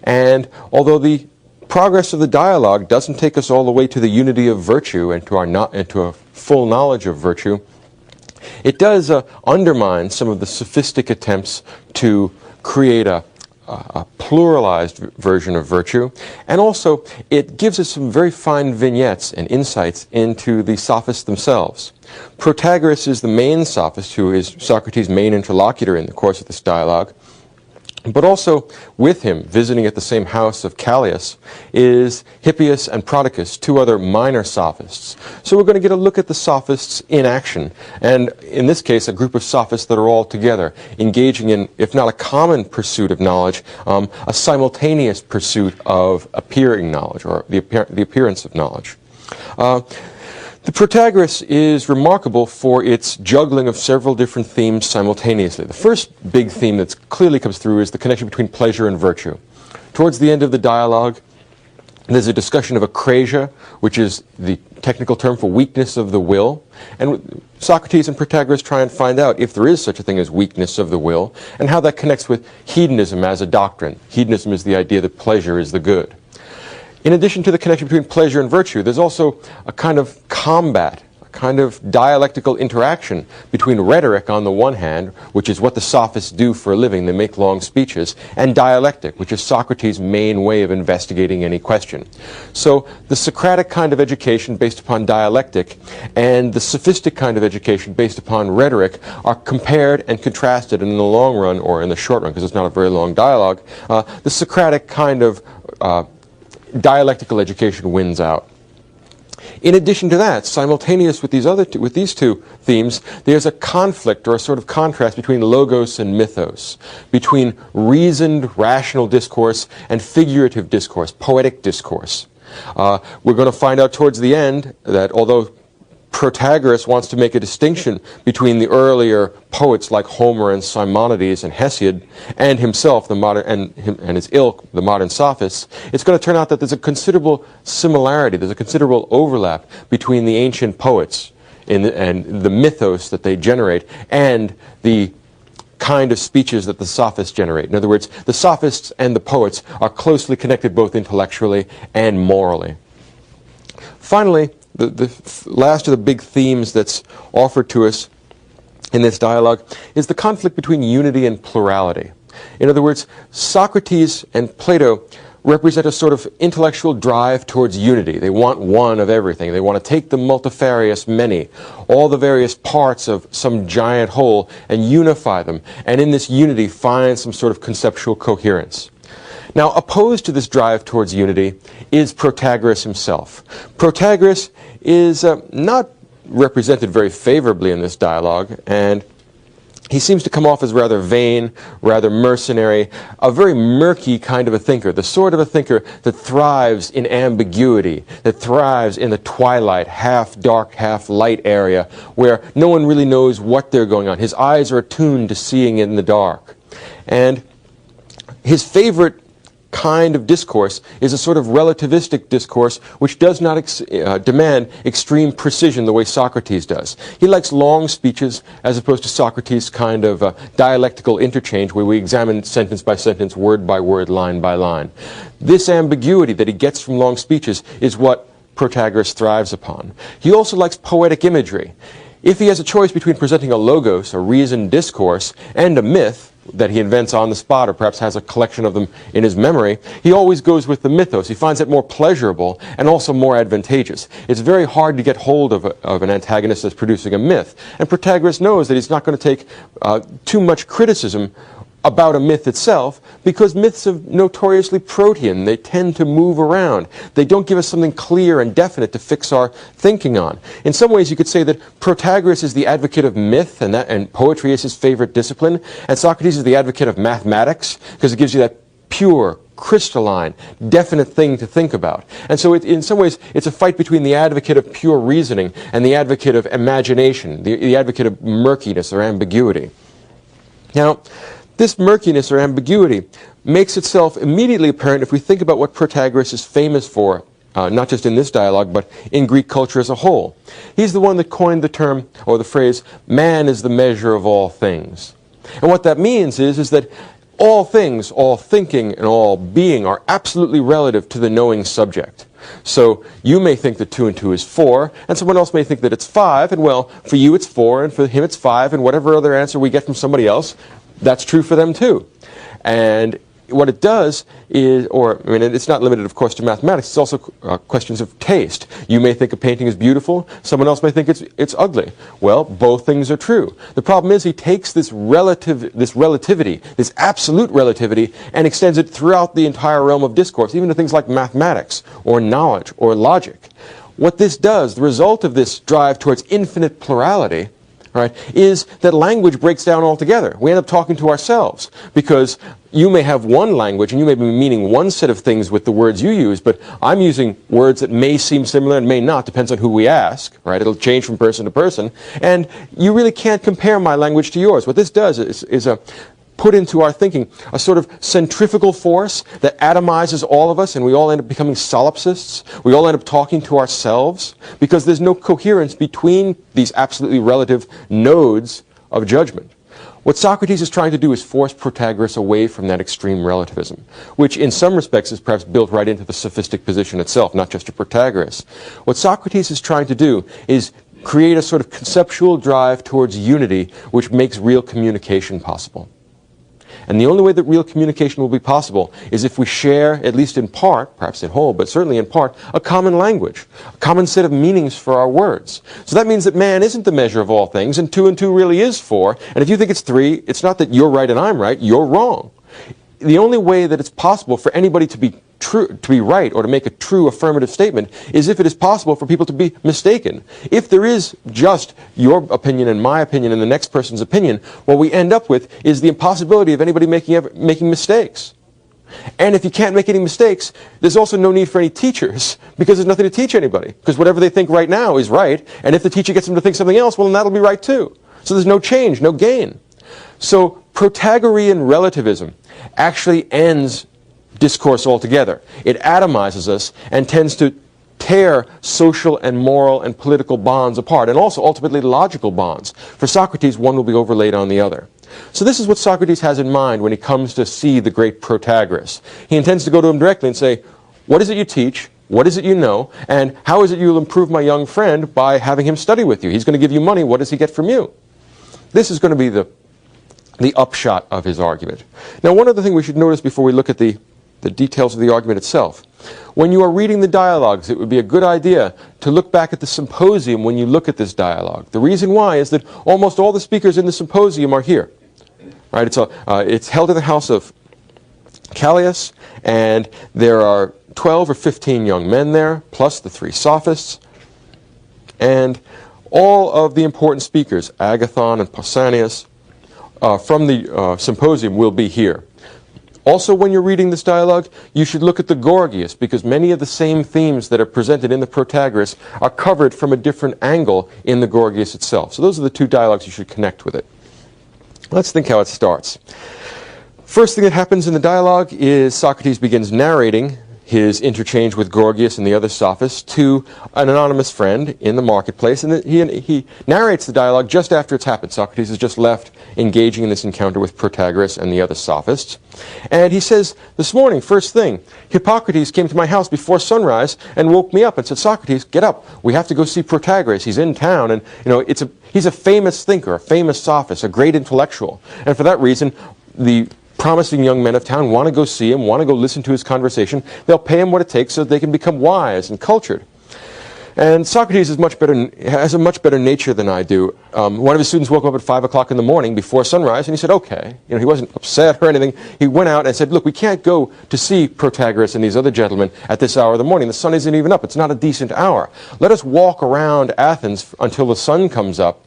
And although the progress of the dialogue doesn't take us all the way to the unity of virtue and to a full knowledge of virtue, it does undermine some of the sophistic attempts to create a pluralized version of virtue, and also it gives us some very fine vignettes and insights into the sophists themselves. Protagoras is the main sophist, who is Socrates' main interlocutor in the course of this dialogue. But also with him, visiting at the same house of Callias, is Hippias and Protagoras, two other minor sophists. So we're going to get a look at the sophists in action, and in this case, a group of sophists that are all together, engaging in, if not a common pursuit of knowledge, a simultaneous pursuit of appearing knowledge, or the appearance of knowledge. The Protagoras is remarkable for its juggling of several different themes simultaneously. The first big theme that clearly comes through is the connection between pleasure and virtue. Towards the end of the dialogue, there's a discussion of acrasia, which is the technical term for weakness of the will. And Socrates and Protagoras try and find out if there is such a thing as weakness of the will, and how that connects with hedonism as a doctrine. Hedonism is the idea that pleasure is the good. In addition to the connection between pleasure and virtue, there's also a kind of combat, a kind of dialectical interaction between rhetoric on the one hand, which is what the sophists do for a living, they make long speeches, and dialectic, which is Socrates' main way of investigating any question. So the Socratic kind of education based upon dialectic and the sophistic kind of education based upon rhetoric are compared and contrasted, and in the long run, or in the short run, because it's not a very long dialogue, the Socratic kind of dialectical education wins out. In addition to that, simultaneous with these two themes, there's a conflict or a sort of contrast between logos and mythos, between reasoned, rational discourse and figurative discourse, poetic discourse. We're going to find out towards the end that although Protagoras wants to make a distinction between the earlier poets like Homer and Simonides and Hesiod and himself, the modern, and his ilk, the modern sophists, it's going to turn out that there's a considerable similarity, there's a considerable overlap between the ancient poets and the mythos that they generate and the kind of speeches that the sophists generate. In other words, the sophists and the poets are closely connected both intellectually and morally. Finally, the last of the big themes that's offered to us in this dialogue is the conflict between unity and plurality. In other words, Socrates and Plato represent a sort of intellectual drive towards unity. They want one of everything. They want to take the multifarious many, all the various parts of some giant whole, and unify them, and in this unity find some sort of conceptual coherence. Now, opposed to this drive towards unity is Protagoras himself. Protagoras is not represented very favorably in this dialogue, and he seems to come off as rather vain, rather mercenary, a very murky kind of a thinker, the sort of a thinker that thrives in ambiguity, that thrives in the twilight, half dark, half light area, where no one really knows what they're going on. His eyes are attuned to seeing in the dark. And his favorite kind of discourse is a sort of relativistic discourse which does not demand extreme precision the way Socrates does. He likes long speeches as opposed to Socrates' kind of dialectical interchange where we examine sentence by sentence, word by word, line by line. This ambiguity that he gets from long speeches is what Protagoras thrives upon. He also likes poetic imagery. If he has a choice between presenting a logos, a reasoned discourse, and a myth that he invents on the spot or perhaps has a collection of them in his memory, he always goes with the mythos. He finds it more pleasurable and also more advantageous. It's very hard to get hold of an antagonist that's producing a myth. And Protagoras knows that he's not going to take too much criticism about a myth itself, because myths are notoriously protean. They tend to move around. They don't give us something clear and definite to fix our thinking on. In some ways, you could say that Protagoras is the advocate of myth, and poetry is his favorite discipline, and Socrates is the advocate of mathematics, because it gives you that pure, crystalline, definite thing to think about. And so in some ways, it's a fight between the advocate of pure reasoning and the advocate of imagination, the advocate of murkiness or ambiguity. Now, this murkiness or ambiguity makes itself immediately apparent if we think about what Protagoras is famous for, not just in this dialogue, but in Greek culture as a whole. He's the one that coined the term, or the phrase, man is the measure of all things. And what that means is that all things, all thinking, and all being are absolutely relative to the knowing subject. So you may think that 2 and 2 is 4, and someone else may think that it's 5, and well, for you it's 4, and for him it's 5, and whatever other answer we get from somebody else, that's true for them too. And what it does is, it's not limited, of course, to mathematics. It's also questions of taste. You may think a painting is beautiful. Someone else may think it's ugly. Well, both things are true. The problem is he takes this relativity, this absolute relativity, and extends it throughout the entire realm of discourse, even to things like mathematics or knowledge or logic. What this does, the result of this drive towards infinite plurality, right, is that language breaks down altogether. We end up talking to ourselves because you may have one language and you may be meaning one set of things with the words you use, but I'm using words that may seem similar and may not, depends on who we ask, right? It'll change from person to person, and you really can't compare my language to yours. What this does is put into our thinking a sort of centrifugal force that atomizes all of us, and we all end up becoming solipsists. We all end up talking to ourselves because there's no coherence between these absolutely relative nodes of judgment. What Socrates is trying to do is force Protagoras away from that extreme relativism, which in some respects is perhaps built right into the sophistic position itself, not just to Protagoras. What Socrates is trying to do is create a sort of conceptual drive towards unity which makes real communication possible. And the only way that real communication will be possible is if we share, at least in part, perhaps in whole, but certainly in part, a common language, a common set of meanings for our words. So that means that man isn't the measure of all things, and 2 and 2 really is 4. And if you think it's 3, it's not that you're right and I'm right, you're wrong. The only way that it's possible for anybody to be true, to be right, or to make a true affirmative statement, is if it is possible for people to be mistaken. If there is just your opinion and my opinion and the next person's opinion, what we end up with is the impossibility of anybody making mistakes. And if you can't make any mistakes, there's also no need for any teachers, because there's nothing to teach anybody. Because whatever they think right now is right, and if the teacher gets them to think something else, well, then that'll be right too. So there's no change, no gain. So Protagorean relativism actually ends discourse altogether. It atomizes us and tends to tear social and moral and political bonds apart, and also ultimately logical bonds. For Socrates, one will be overlaid on the other. So this is what Socrates has in mind when he comes to see the great Protagoras. He intends to go to him directly and say, what is it you teach? What is it you know? And how is it you'll improve my young friend by having him study with you? He's going to give you money. What does he get from you? This is going to be the upshot of his argument. Now, one other thing we should notice before we look at the details of the argument itself. When you are reading the dialogues, it would be a good idea to look back at the symposium when you look at this dialogue. The reason why is that almost all the speakers in the symposium are here. Right? It's held in the house of Callias, and there are 12 or 15 young men there, plus the 3 sophists. And all of the important speakers, Agathon and Pausanias, symposium will be here. Also, when you're reading this dialogue, you should look at the Gorgias, because many of the same themes that are presented in the Protagoras are covered from a different angle in the Gorgias itself. So those are the two dialogues you should connect with it. Let's think how it starts. First thing that happens in the dialogue is Socrates begins narrating his interchange with Gorgias and the other sophists to an anonymous friend in the marketplace, and he narrates the dialogue just after it's happened. Socrates has just left engaging in this encounter with Protagoras and the other sophists, and he says, "This morning, first thing, Hippocrates came to my house before sunrise and woke me up and said, 'Socrates, get up, we have to go see Protagoras, he's in town, and he's a famous thinker, a famous sophist, a great intellectual, and for that reason, the promising young men of town want to go see him, want to go listen to his conversation. They'll pay him what it takes so that they can become wise and cultured.' And Socrates has a much better nature than I do. One of his students woke up at 5 o'clock in the morning before sunrise, and he said, okay. He wasn't upset or anything. He went out and said, look, we can't go to see Protagoras and these other gentlemen at this hour of the morning. The sun isn't even up. It's not a decent hour. Let us walk around Athens until the sun comes up,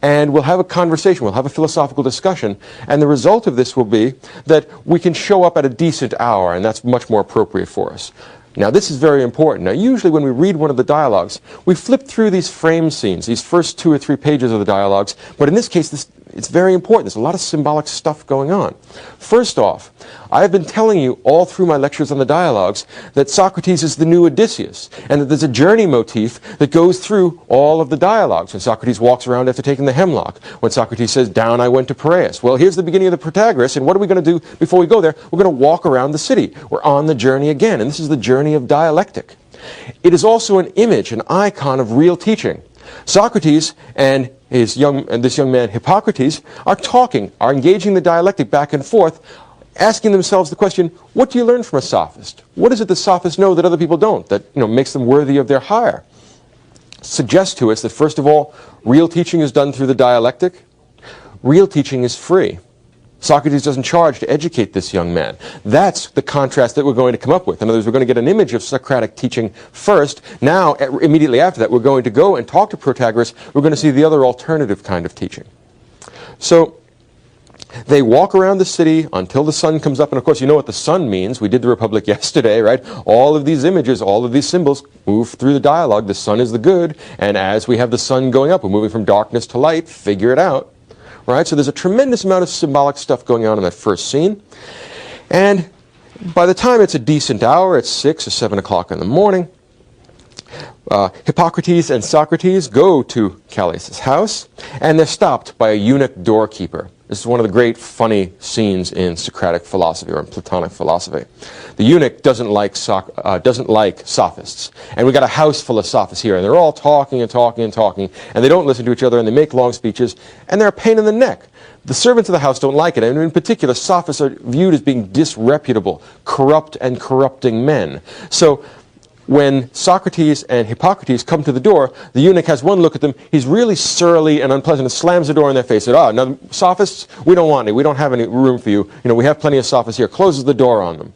and we'll have a conversation, we'll have a philosophical discussion, and the result of this will be that we can show up at a decent hour, and that's much more appropriate for us." Now, this is very important. Now, usually when we read one of the dialogues, we flip through these frame scenes, these first 2 or 3 pages of the dialogues, but in this case, it's very important. There's a lot of symbolic stuff going on. First off, I have been telling you all through my lectures on the dialogues that Socrates is the new Odysseus, and that there's a journey motif that goes through all of the dialogues. When Socrates walks around after taking the hemlock, when Socrates says, "Down I went to Piraeus." Well, here's the beginning of the Protagoras, and what are we going to do before we go there? We're going to walk around the city. We're on the journey again, and this is the journey of dialectic. It is also an image, an icon of real teaching. Socrates and this young man Hippocrates are engaging the dialectic back and forth, asking themselves the question, what do you learn from a sophist? What is it that sophists know that other people don't, that makes them worthy of their hire? Suggests to us that, first of all, real teaching is done through the dialectic. Real teaching is free. Socrates doesn't charge to educate this young man. That's the contrast that we're going to come up with. In other words, we're going to get an image of Socratic teaching first. Now, immediately after that, we're going to go and talk to Protagoras. We're going to see the other alternative kind of teaching. So they walk around the city until the sun comes up. And of course, you know what the sun means. We did the Republic yesterday, right? All of these images, all of these symbols move through the dialogue. The sun is the good. And as we have the sun going up, we're moving from darkness to light. Figure it out. Right? So there's a tremendous amount of symbolic stuff going on in that first scene. And by the time it's a decent hour, it's 6 or 7 o'clock in the morning, Hippocrates and Socrates go to Callias' house, and they're stopped by a eunuch doorkeeper. This is one of the great funny scenes in Socratic philosophy, or in Platonic philosophy. The eunuch doesn't like sophists. And we've got a house full of sophists here, and they're all talking and talking and talking, and they don't listen to each other, and they make long speeches, and they're a pain in the neck. The servants of the house don't like it, and in particular, sophists are viewed as being disreputable, corrupt and corrupting men. So when Socrates and Hippocrates come to the door, the eunuch has one look at them. He's really surly and unpleasant and slams the door in their face. Said, now sophists, we don't want any. We don't have any room for you. We have plenty of sophists here. Closes the door on them.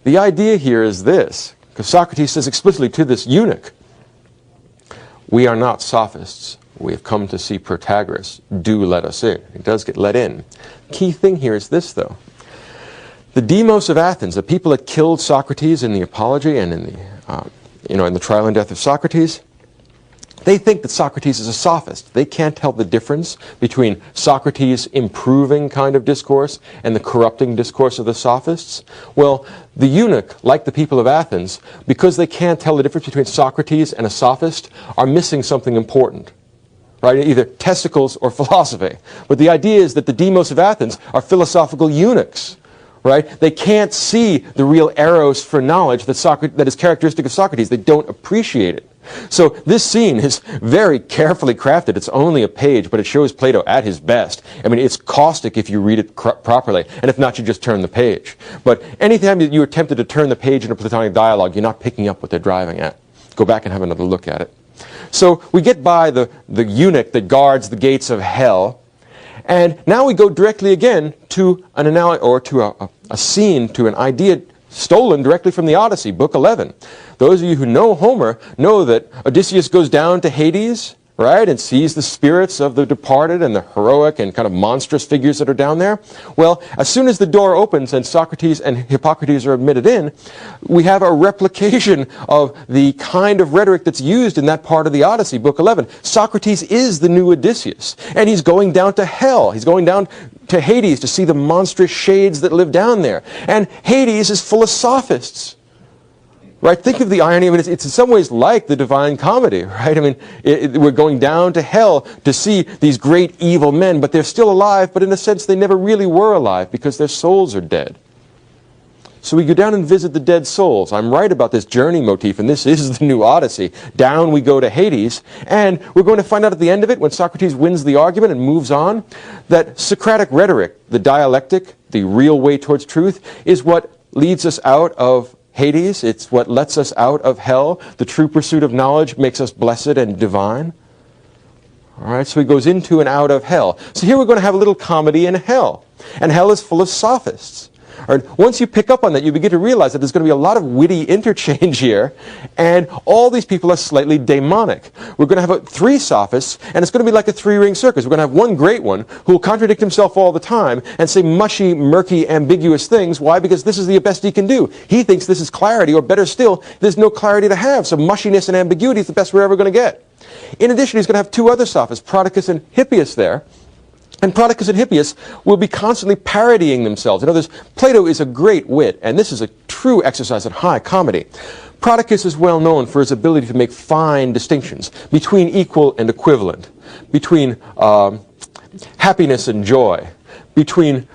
The idea here is this, because Socrates says explicitly to this eunuch, we are not sophists. We have come to see Protagoras. Do let us in. He does get let in. Key thing here is this, though. The demos of Athens, the people that killed Socrates in the Apology and in the trial and death of Socrates, they think that Socrates is a sophist. They can't tell the difference between Socrates' improving kind of discourse and the corrupting discourse of the sophists. Well, the eunuch, like the people of Athens, because they can't tell the difference between Socrates and a sophist, are missing something important. Right? Either testicles or philosophy. But the idea is that the demos of Athens are philosophical eunuchs. Right? They can't see the real eros for knowledge that is characteristic of Socrates. They don't appreciate it. So this scene is very carefully crafted. It's only a page, but it shows Plato at his best. I mean, it's caustic if you read it properly, and if not, you just turn the page. But anytime that you attempted to turn the page in a Platonic dialogue, you're not picking up what they're driving at. Go back and have another look at it. So we get by the eunuch that guards the gates of hell, and now we go directly again to an analogy, or to a scene, to an idea stolen directly from the Odyssey, Book 11. Those of you who know Homer know that Odysseus goes down to Hades, right, and sees the spirits of the departed and the heroic and kind of monstrous figures that are down there. Well, as soon as the door opens and Socrates and Hippocrates are admitted in, we have a replication of the kind of rhetoric that's used in that part of the Odyssey, Book 11. Socrates is the new Odysseus, and he's going down to hell. He's going down to Hades to see the monstrous shades that live down there. And Hades is full of sophists. Right? Think of the irony. I mean, it's in some ways like the Divine Comedy, right? I mean, we're going down to hell to see these great evil men, but they're still alive, but in a sense they never really were alive because their souls are dead. So we go down and visit the dead souls. I'm right about this journey motif, and this is the new Odyssey. Down we go to Hades, and we're going to find out at the end of it, when Socrates wins the argument and moves on, that Socratic rhetoric, the dialectic, the real way towards truth, is what leads us out of Hades. It's what lets us out of hell. The true pursuit of knowledge makes us blessed and divine. All right, so he goes into and out of hell. So here we're going to have a little comedy in hell. And hell is full of sophists. All right, once you pick up on that, you begin to realize that there's going to be a lot of witty interchange here, and all these people are slightly daemonic. We're going to have three sophists, and it's going to be like a three-ring circus. We're going to have one great one who will contradict himself all the time and say mushy, murky, ambiguous things. Why? Because this is the best he can do. He thinks this is clarity, or better still, there's no clarity to have, so mushiness and ambiguity is the best we're ever going to get. In addition, he's going to have two other sophists, Protagoras and Hippias there. And Protagoras and Hippias will be constantly parodying themselves. In other words, Plato is a great wit, and this is a true exercise in high comedy. Protagoras is well known for his ability to make fine distinctions between equal and equivalent, between happiness and joy, between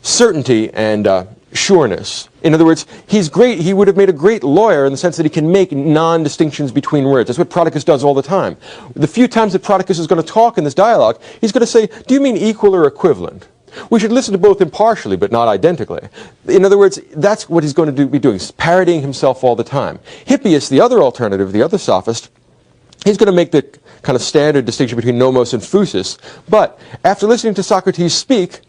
certainty and sureness. In other words, he's great. He would have made a great lawyer in the sense that he can make non-distinctions between words. That's what Protagoras does all the time. The few times that Protagoras is going to talk in this dialogue, he's going to say, do you mean equal or equivalent? We should listen to both impartially, but not identically. In other words, that's what he's going to be doing, parodying himself all the time. Hippias, the other alternative, the other sophist, he's going to make the kind of standard distinction between nomos and phusis. But after listening to Socrates speak,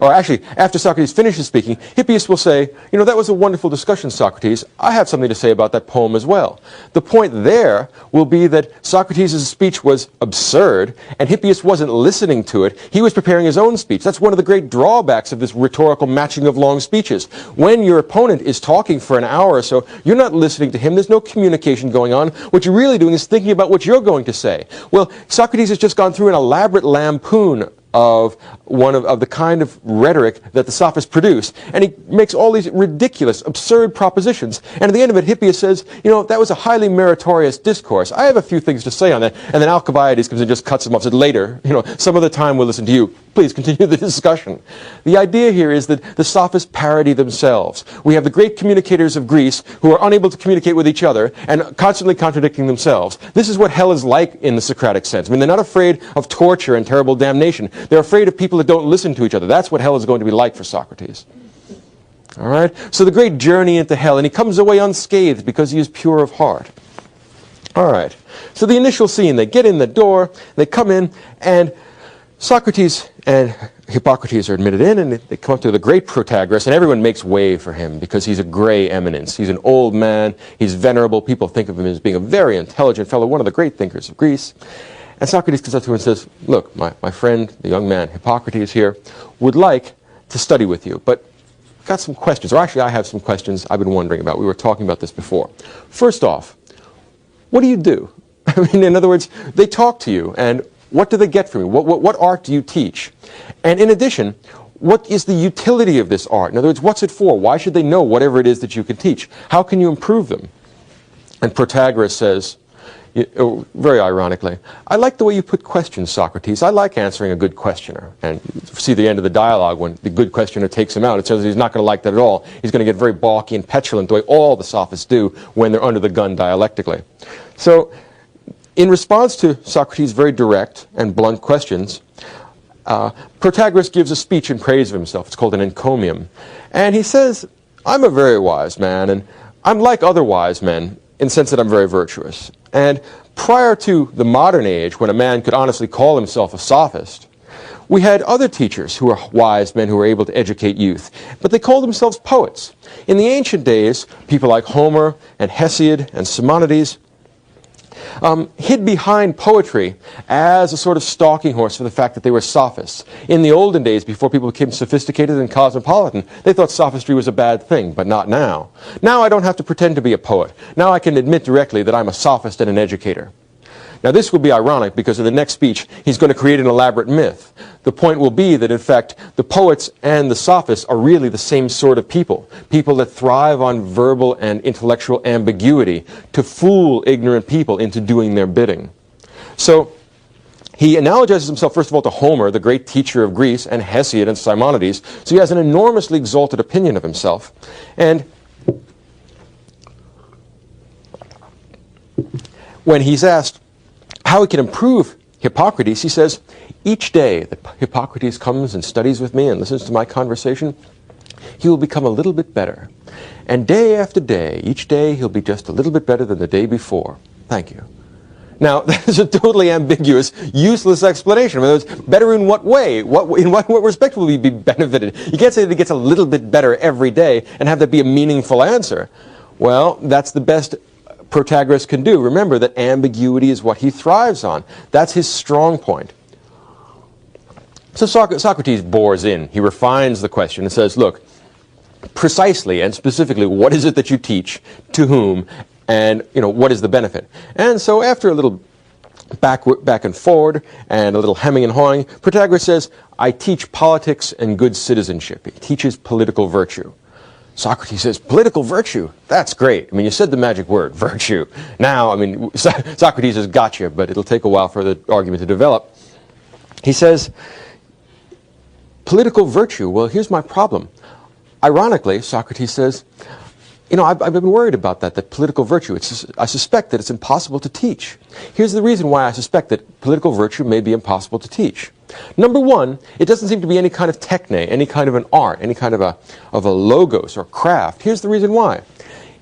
or actually, after Socrates finishes speaking, Hippias will say, you know, that was a wonderful discussion, Socrates. I have something to say about that poem as well. The point there will be that Socrates' speech was absurd, and Hippias wasn't listening to it. He was preparing his own speech. That's one of the great drawbacks of this rhetorical matching of long speeches. When your opponent is talking for an hour or so, you're not listening to him. There's no communication going on. What you're really doing is thinking about what you're going to say. Well, Socrates has just gone through an elaborate lampoon of the kind of rhetoric that the sophists produce. And he makes all these ridiculous, absurd propositions. And at the end of it, Hippias says, you know, that was a highly meritorious discourse. I have a few things to say on that. And then Alcibiades comes and just cuts him off and says, later, you know, some other time we'll listen to you. Please continue the discussion. The idea here is that the sophists parody themselves. We have the great communicators of Greece who are unable to communicate with each other and constantly contradicting themselves. This is what hell is like in the Socratic sense. I mean, they're not afraid of torture and terrible damnation. They're afraid of people that don't listen to each other. That's what hell is going to be like for Socrates. All right? So the great journey into hell, and he comes away unscathed because he is pure of heart. All right. So the initial scene, they get in the door, they come in, and Socrates and Hippocrates are admitted in, and they come up to the great Protagoras, and everyone makes way for him because he's a gray eminence. He's an old man. He's venerable. People think of him as being a very intelligent fellow, one of the great thinkers of Greece. And Socrates comes up to him and says, look, my friend, the young man, Hippocrates here, would like to study with you, but I've got some questions. Or actually, I have some questions I've been wondering about. We were talking about this before. First off, what do you do? I mean, in other words, they talk to you, and what do they get from you? What art do you teach? And in addition, what is the utility of this art? In other words, what's it for? Why should they know whatever it is that you can teach? How can you improve them? And Protagoras says, very ironically, I like the way you put questions, Socrates. I like answering a good questioner. And you see the end of the dialogue when the good questioner takes him out. It says he's not going to like that at all. He's going to get very balky and petulant the way all the sophists do when they're under the gun dialectically. So in response to Socrates' very direct and blunt questions, Protagoras gives a speech in praise of himself. It's called an encomium. And he says, I'm a very wise man, and I'm like other wise men in the sense that I'm very virtuous. And prior to the modern age, when a man could honestly call himself a sophist, we had other teachers who were wise men who were able to educate youth, but they called themselves poets. In the ancient days, people like Homer and Hesiod and Simonides, hid behind poetry as a sort of stalking horse for the fact that they were sophists. In the olden days, before people became sophisticated and cosmopolitan, they thought sophistry was a bad thing, but not now. Now I don't have to pretend to be a poet. Now I can admit directly that I'm a sophist and an educator. Now this will be ironic because in the next speech he's going to create an elaborate myth. The point will be that in fact the poets and the sophists are really the same sort of people. People that thrive on verbal and intellectual ambiguity to fool ignorant people into doing their bidding. So he analogizes himself first of all to Homer, the great teacher of Greece, and Hesiod and Simonides. So he has an enormously exalted opinion of himself. And when he's asked how he can improve Hippocrates, he says, each day that Hippocrates comes and studies with me and listens to my conversation, he will become a little bit better. And day after day, each day he'll be just a little bit better than the day before. Thank you. Now, that is a totally ambiguous, useless explanation. In other words, better in what way? In what respect will he be benefited? You can't say that he gets a little bit better every day and have that be a meaningful answer. Well, that's the best Protagoras can do. Remember that ambiguity is what he thrives on. That's his strong point. So Socrates bores in. He refines the question and says, look, precisely and specifically, what is it that you teach, to whom, and what is the benefit? And so after a little back and forward and a little hemming and hawing, Protagoras says, I teach politics and good citizenship. He teaches political virtue. Socrates says, political virtue, that's great. I mean, you said the magic word, virtue. Now, I mean, Socrates has got you, but it'll take a while for the argument to develop. He says, political virtue, well, here's my problem. Ironically, Socrates says, I've been worried about that political virtue. I suspect that it's impossible to teach. Here's the reason why I suspect that political virtue may be impossible to teach. Number one, it doesn't seem to be any kind of techne, any kind of an art, any kind of a logos or craft. Here's the reason why.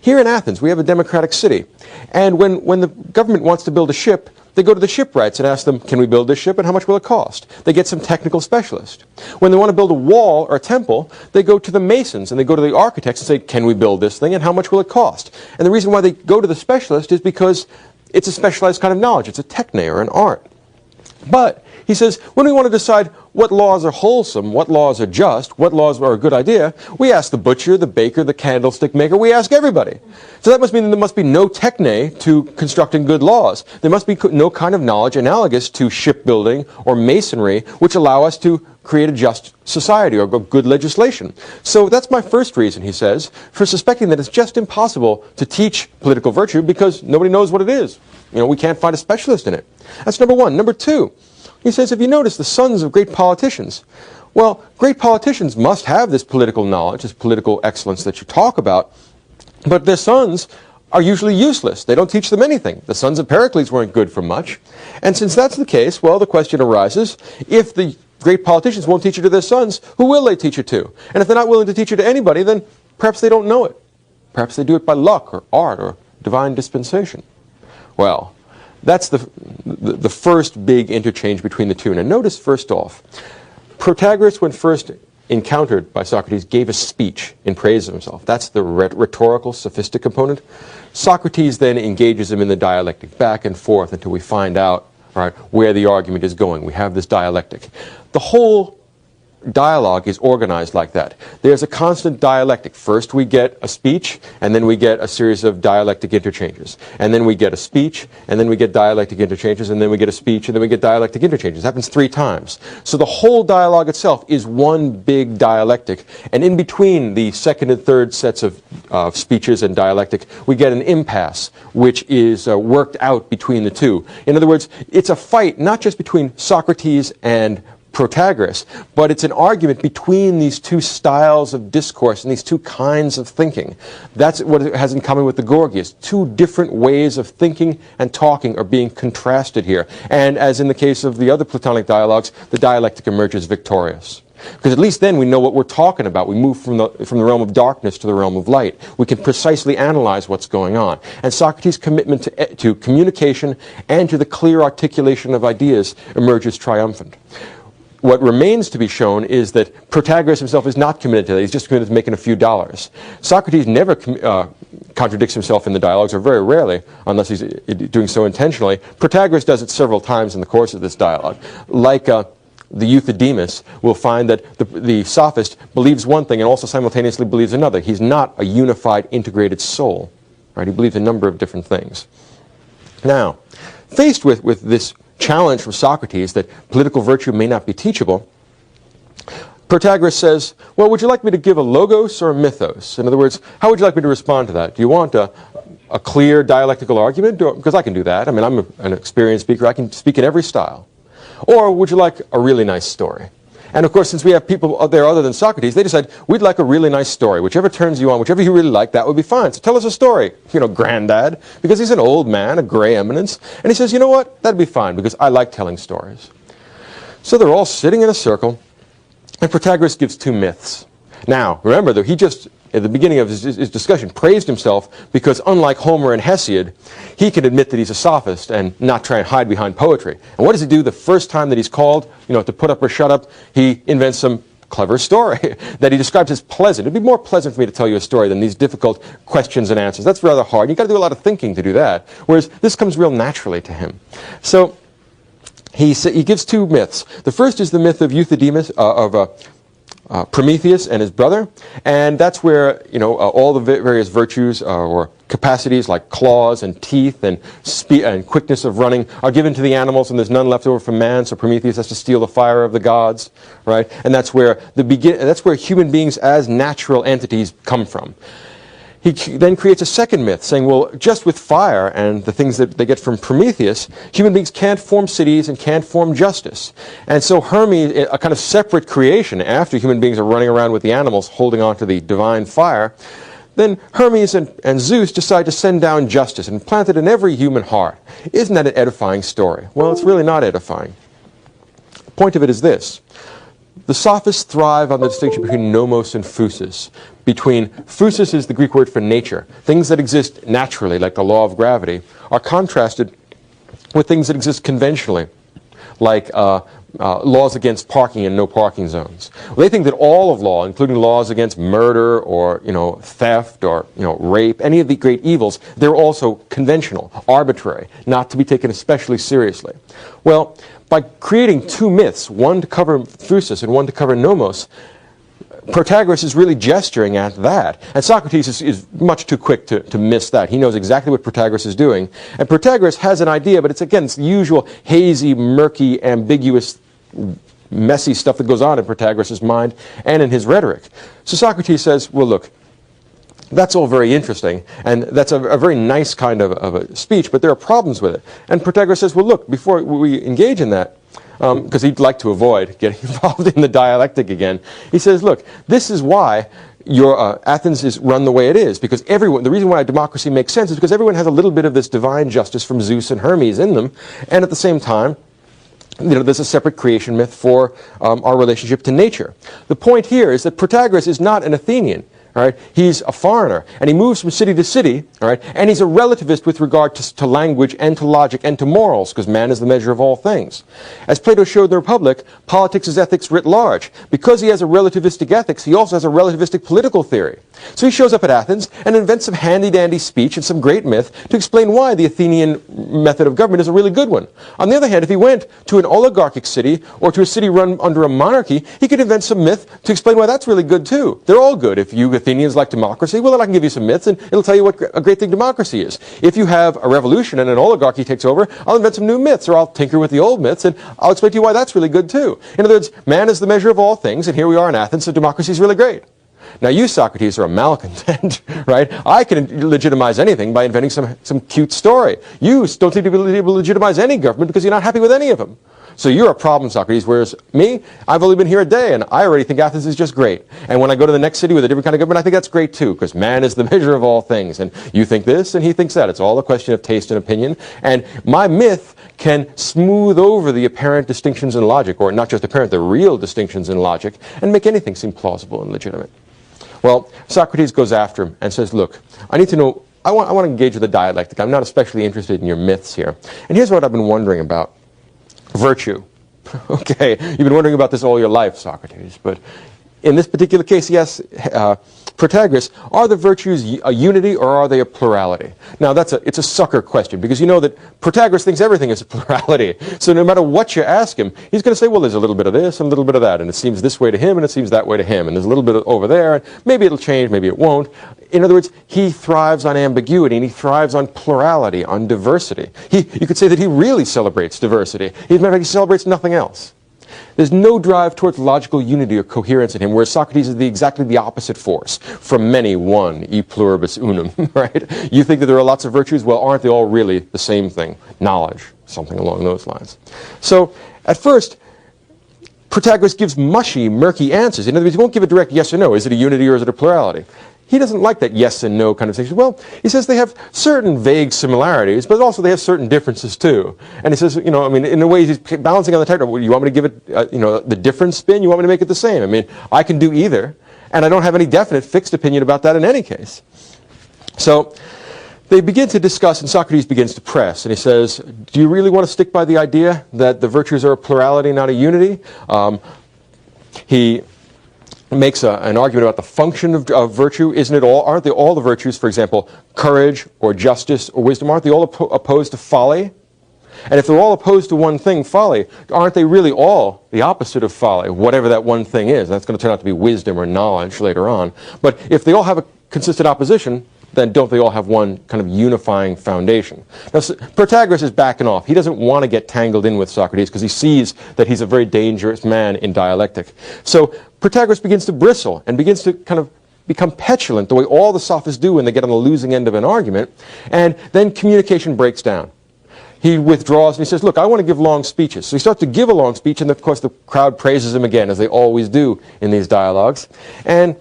Here in Athens, we have a democratic city. And when the government wants to build a ship, they go to the shipwrights and ask them, can we build this ship and how much will it cost? They get some technical specialist. When they want to build a wall or a temple, they go to the masons and they go to the architects and say, can we build this thing and how much will it cost? And the reason why they go to the specialist is because it's a specialized kind of knowledge. It's a techne or an art. But he says, when we want to decide what laws are wholesome, what laws are just, what laws are a good idea, we ask the butcher, the baker, the candlestick maker, we ask everybody. So that must mean that there must be no techne to constructing good laws. There must be no kind of knowledge analogous to shipbuilding or masonry which allow us to create a just society or good legislation. So that's my first reason, he says, for suspecting that it's just impossible to teach political virtue because nobody knows what it is. We can't find a specialist in it. That's number one. Number two, he says, if you notice the sons of great politicians, well, great politicians must have this political knowledge, this political excellence that you talk about, but their sons are usually useless. They don't teach them anything. The sons of Pericles weren't good for much. And since that's the case, well, the question arises, if the great politicians won't teach it to their sons, who will they teach it to? And if they're not willing to teach it to anybody, then perhaps they don't know it. Perhaps they do it by luck or art or divine dispensation. Well, that's the first big interchange between the two. Now notice first off, Protagoras, when first encountered by Socrates, gave a speech in praise of himself. That's the rhetorical, sophistic component. Socrates then engages him in the dialectic, back and forth until we find out where the argument is going. We have this dialectic. The whole dialogue is organized like that. There's a constant dialectic. First we get a speech, and then we get a series of dialectic interchanges. And then we get a speech, and then we get dialectic interchanges, and then we get a speech, and then we get dialectic interchanges. It happens 3 times. So the whole dialogue itself is one big dialectic. And in between the second and third sets of speeches and dialectic, we get an impasse, which is worked out between the two. In other words, it's a fight not just between Socrates and Protagoras, but it's an argument between these two styles of discourse and these two kinds of thinking. That's what it has in common with the Gorgias. 2 different ways of thinking and talking are being contrasted here. And as in the case of the other Platonic dialogues, the dialectic emerges victorious. Because at least then we know what we're talking about. We move from the realm of darkness to the realm of light. We can precisely analyze what's going on. And Socrates' commitment to communication and to the clear articulation of ideas emerges triumphant. what remains to be shown is that Protagoras himself is not committed to that. He's just committed to making a few dollars. Socrates never contradicts himself in the dialogues, or very rarely, unless he's doing so intentionally. Protagoras does it several times in the course of this dialogue. Like the Euthydemus, will find that the sophist believes one thing and also simultaneously believes another. He's not a unified, integrated soul. Right? He believes a number of different things. Now, faced with this challenge from Socrates that political virtue may not be teachable, Protagoras says, well, would you like me to give a logos or a mythos? In other words, how would you like me to respond to that? Do you want a clear dialectical argument? Because I can do that. I mean, I'm an experienced speaker. I can speak in every style. Or would you like a really nice story? And of course, since we have people out there other than Socrates, they decide, we'd like a really nice story. Whichever turns you on, whichever you really like, that would be fine. So tell us a story, granddad, because he's an old man, a gray eminence. And he says, you know what? That'd be fine, because I like telling stories. So they're all sitting in a circle, and Protagoras gives two myths. Now, remember, though, he just, at the beginning of his discussion, praised himself because, unlike Homer and Hesiod, he can admit that he's a sophist and not try and hide behind poetry. And what does he do the first time that he's called, to put up or shut up? He invents some clever story that he describes as pleasant. It'd be more pleasant for me to tell you a story than these difficult questions and answers. That's rather hard. You've got to do a lot of thinking to do that, whereas this comes real naturally to him. So he gives two myths. The first is the myth of Euthydemus, Prometheus and his brother, and that's where all the various virtues or capacities like claws and teeth and speed and quickness of running are given to the animals, and there's none left over for man. So Prometheus has to steal the fire of the gods, right? And that's where that's where human beings as natural entities come from. He then creates a second myth, saying, well, just with fire and the things that they get from Prometheus, human beings can't form cities and can't form justice. And so Hermes, a kind of separate creation, after human beings are running around with the animals holding on to the divine fire, then Hermes and Zeus decide to send down justice and plant it in every human heart. Isn't that an edifying story? Well, it's really not edifying. The point of it is this. The sophists thrive on the distinction between nomos and phusis. Between phusis is the Greek word for nature. Things that exist naturally, like the law of gravity, are contrasted with things that exist conventionally, like laws against parking and no parking zones. Well, they think that all of law, including laws against murder or theft or rape, any of the great evils, they're also conventional, arbitrary, not to be taken especially seriously. Well, by creating two myths, one to cover phusis and one to cover nomos, Protagoras is really gesturing at that. And Socrates is much too quick to miss that. He knows exactly what Protagoras is doing. And Protagoras has an idea, but it's the usual hazy, murky, ambiguous, messy stuff that goes on in Protagoras' mind and in his rhetoric. So Socrates says, well, look, that's all very interesting, and that's a very nice kind of a speech, but there are problems with it. And Protagoras says, well, look, before we engage in that, because he'd like to avoid getting involved in the dialectic again, he says, look, this is why your Athens is run the way it is, because the reason why democracy makes sense is because everyone has a little bit of this divine justice from Zeus and Hermes in them, and at the same time, there's a separate creation myth for our relationship to nature. The point here is that Protagoras is not an Athenian. All right? He's a foreigner, and he moves from city to city, all right? And he's a relativist with regard to language and to logic and to morals, because man is the measure of all things. As Plato showed in the Republic, politics is ethics writ large. Because he has a relativistic ethics, he also has a relativistic political theory. So he shows up at Athens and invents some handy-dandy speech and some great myth to explain why the Athenian method of government is a really good one. On the other hand, if he went to an oligarchic city or to a city run under a monarchy, he could invent some myth to explain why that's really good too. They're all good. If you Athenians like democracy, well, then I can give you some myths and it'll tell you what a great thing democracy is. If you have a revolution and an oligarchy takes over, I'll invent some new myths, or I'll tinker with the old myths and I'll explain to you why that's really good too. In other words, man is the measure of all things, and here we are in Athens, so democracy is really great. Now you, Socrates, are a malcontent, right? I can legitimize anything by inventing some cute story. You don't seem to be able to legitimize any government because you're not happy with any of them. So you're a problem, Socrates, whereas me, I've only been here a day, and I already think Athens is just great. And when I go to the next city with a different kind of government, I think that's great too, because man is the measure of all things. And you think this, and he thinks that. It's all a question of taste and opinion. And my myth can smooth over the apparent distinctions in logic, or not just apparent, the real distinctions in logic, and make anything seem plausible and legitimate. Well, Socrates goes after him and says, look, I need to know, I want to engage with the dialectic. I'm not especially interested in your myths here. And here's what I've been wondering about. Virtue. Okay, you've been wondering about this all your life, Socrates, but in this particular case, yes, Protagoras, are the virtues a unity or are they a plurality? Now, it's a sucker question, because you know that Protagoras thinks everything is a plurality. So no matter what you ask him, he's going to say, well, there's a little bit of this and a little bit of that, and it seems this way to him and it seems that way to him, and there's a little bit over there, and maybe it'll change, maybe it won't. In other words, he thrives on ambiguity, and he thrives on plurality, on diversity. You could say that he really celebrates diversity. As a matter of fact, he celebrates nothing else. There's no drive towards logical unity or coherence in him, whereas Socrates is exactly the opposite force. From many, one, e pluribus unum, right? You think that there are lots of virtues? Well, aren't they all really the same thing? Knowledge, something along those lines. So, at first, Protagoras gives mushy, murky answers. In other words, he won't give a direct yes or no. Is it a unity or is it a plurality? He doesn't like that yes and no kind of thing. Well, he says they have certain vague similarities, but also they have certain differences too. And he says, in a way he's balancing on the tightrope. Well, you want me to give it, the different spin? You want me to make it the same? I mean, I can do either, and I don't have any definite fixed opinion about that in any case. So they begin to discuss, and Socrates begins to press, and he says, do you really want to stick by the idea that the virtues are a plurality, not a unity? He makes an argument about the function of virtue. Aren't they all the virtues, for example, courage or justice or wisdom, aren't they all opposed to folly? And if they're all opposed to one thing, folly, aren't they really all the opposite of folly, whatever that one thing is? That's going to turn out to be wisdom or knowledge later on. But if they all have a consistent opposition, then don't they all have one kind of unifying foundation? Now, Protagoras is backing off. He doesn't want to get tangled in with Socrates because he sees that he's a very dangerous man in dialectic. So Protagoras begins to bristle and begins to kind of become petulant, the way all the sophists do when they get on the losing end of an argument, and then communication breaks down. He withdraws and he says, look, I want to give long speeches. So he starts to give a long speech, and of course the crowd praises him again, as they always do in these dialogues. And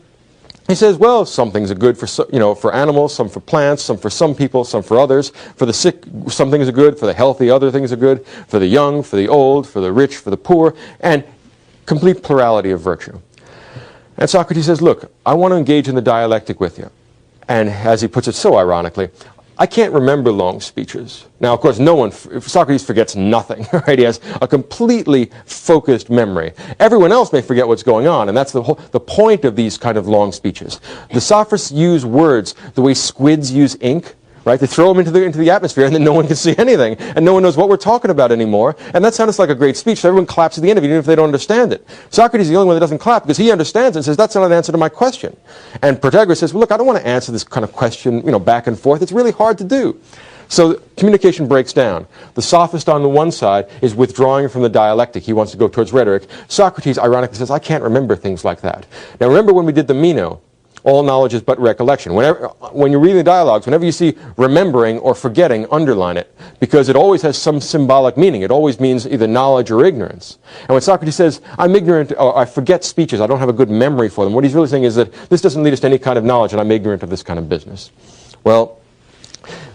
he says, well, some things are good for animals, some for plants, some for some people, some for others. For the sick, some things are good. For the healthy, other things are good. For the young, for the old, for the rich, for the poor, and complete plurality of virtue. And Socrates says, look, I want to engage in the dialectic with you. And as he puts it so ironically, I can't remember long speeches. Now, of course, Socrates forgets nothing, right? He has a completely focused memory. Everyone else may forget what's going on, and that's the point of these kind of long speeches. The sophists use words the way squids use ink, right? They throw them into the atmosphere, and then no one can see anything, and no one knows what we're talking about anymore. And that sounds like a great speech, so everyone claps at the end of it, even if they don't understand it. Socrates is the only one that doesn't clap because he understands it and says, that's not an answer to my question. And Protagoras says, well, look, I don't want to answer this kind of question, back and forth. It's really hard to do. So communication breaks down. The sophist on the one side is withdrawing from the dialectic. He wants to go towards rhetoric. Socrates, ironically, says, I can't remember things like that. Now, remember when we did the Meno? All knowledge is but recollection. When you're reading the dialogues, whenever you see remembering or forgetting, underline it, because it always has some symbolic meaning. It always means either knowledge or ignorance. And when Socrates says, I'm ignorant, or I forget speeches, I don't have a good memory for them, what he's really saying is that this doesn't lead us to any kind of knowledge, and I'm ignorant of this kind of business. Well,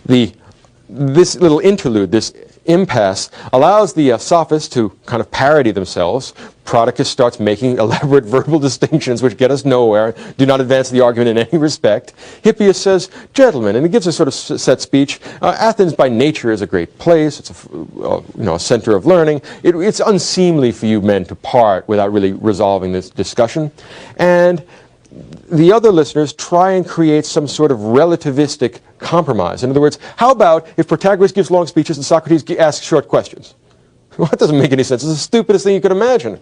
this little interlude, this impasse, allows the sophists to kind of parody themselves. Protagoras starts making elaborate verbal distinctions which get us nowhere, do not advance the argument in any respect. Hippias says, gentlemen, and he gives a sort of set speech, Athens by nature is a great place, it's a center of learning. It's unseemly for you men to part without really resolving this discussion. And the other listeners try and create some sort of relativistic compromise. In other words, how about if Protagoras gives long speeches and Socrates asks short questions? Well, that doesn't make any sense. It's the stupidest thing you could imagine.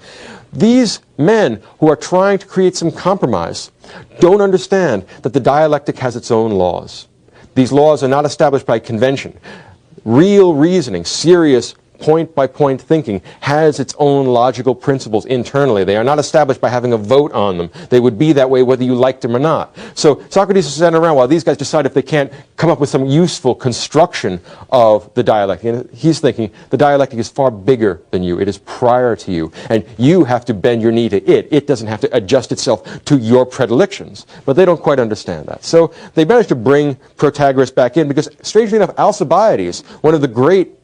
These men who are trying to create some compromise don't understand that the dialectic has its own laws. These laws are not established by convention. Real reasoning, serious point-by-point thinking has its own logical principles internally. They are not established by having a vote on them. They would be that way whether you liked them or not. So Socrates is standing around while these guys decide if they can't come up with some useful construction of the dialectic. And he's thinking, the dialectic is far bigger than you. It is prior to you. And you have to bend your knee to it. It doesn't have to adjust itself to your predilections. But they don't quite understand that. So they managed to bring Protagoras back in because, strangely enough, Alcibiades, one of the great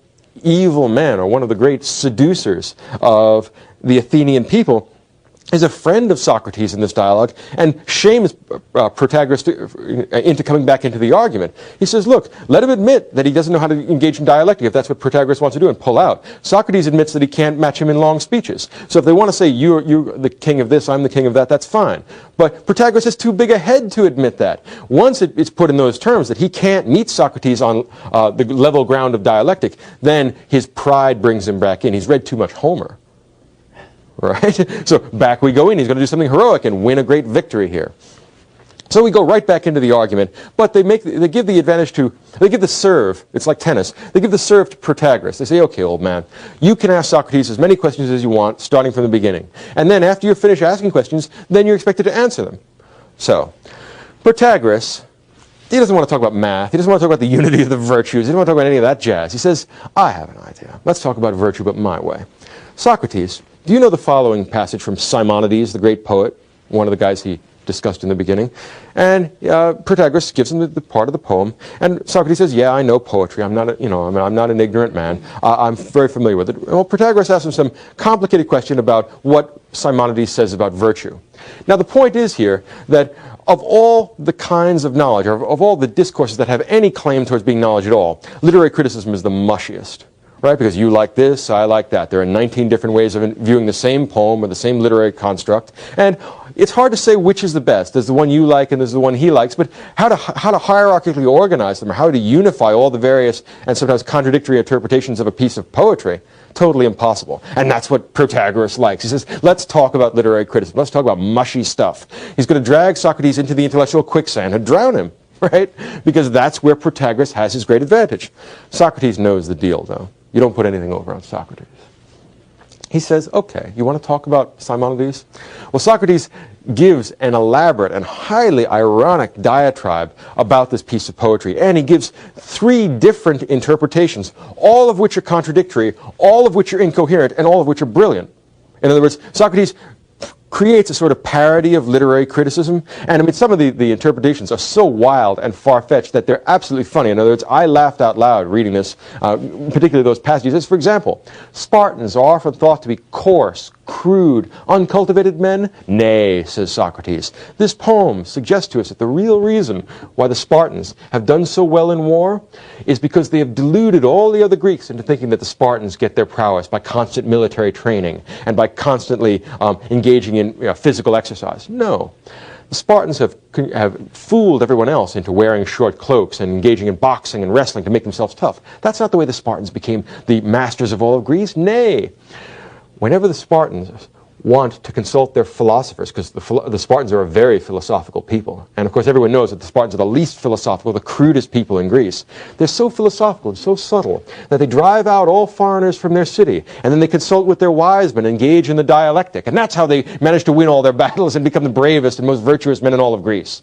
evil men, or one of the great seducers of the Athenian people, is a friend of Socrates in this dialogue and shames Protagoras into coming back into the argument. He says, look, let him admit that he doesn't know how to engage in dialectic if that's what Protagoras wants to do and pull out. Socrates admits that he can't match him in long speeches. So if they want to say you're the king of this, I'm the king of that, that's fine. But Protagoras is too big a head to admit that. Once it's put in those terms that he can't meet Socrates on the level ground of dialectic, then his pride brings him back in. He's read too much Homer. Right? So back we go in. He's going to do something heroic and win a great victory here. So we go right back into the argument, but they give the serve, it's like tennis, they give the serve to Protagoras. They say, okay, old man, you can ask Socrates as many questions as you want, starting from the beginning. And then after you finish asking questions, then you're expected to answer them. So, Protagoras, he doesn't want to talk about math, he doesn't want to talk about the unity of the virtues, he doesn't want to talk about any of that jazz. He says, I have an idea. Let's talk about virtue, but my way. Socrates, do you know the following passage from Simonides, the great poet, one of the guys he discussed in the beginning? And Protagoras gives him the part of the poem, and Socrates says, yeah, I know poetry. I'm not an ignorant man. I'm very familiar with it. Well, Protagoras asks him some complicated question about what Simonides says about virtue. Now, the point is here that of all the kinds of knowledge, or of all the discourses that have any claim towards being knowledge at all, literary criticism is the mushiest. Right? Because you like this, I like that. There are 19 different ways of viewing the same poem or the same literary construct. And it's hard to say which is the best. There's the one you like and there's the one he likes. But how to hierarchically organize them, or how to unify all the various and sometimes contradictory interpretations of a piece of poetry, totally impossible. And that's what Protagoras likes. He says, let's talk about literary criticism. Let's talk about mushy stuff. He's going to drag Socrates into the intellectual quicksand and drown him. Right? Because that's where Protagoras has his great advantage. Socrates knows the deal, though. You don't put anything over on Socrates. He says, okay, you want to talk about Simonides? Well, Socrates gives an elaborate and highly ironic diatribe about this piece of poetry, and he gives 3 different interpretations, all of which are contradictory, all of which are incoherent, and all of which are brilliant. In other words, Socrates creates a sort of parody of literary criticism. And I mean, some of the interpretations are so wild and far-fetched that they're absolutely funny. In other words, I laughed out loud reading this, particularly those passages. As, for example, Spartans are often thought to be coarse, crude, uncultivated men? Nay, says Socrates. This poem suggests to us that the real reason why the Spartans have done so well in war is because they have deluded all the other Greeks into thinking that the Spartans get their prowess by constant military training and by constantly engaging in physical exercise. No. The Spartans have fooled everyone else into wearing short cloaks and engaging in boxing and wrestling to make themselves tough. That's not the way the Spartans became the masters of all of Greece. Nay. Whenever the Spartans want to consult their philosophers, because the Spartans are a very philosophical people, and of course everyone knows that the Spartans are the least philosophical, the crudest people in Greece. They're so philosophical and so subtle that they drive out all foreigners from their city, and then they consult with their wise men, engage in the dialectic, and that's how they manage to win all their battles and become the bravest and most virtuous men in all of Greece.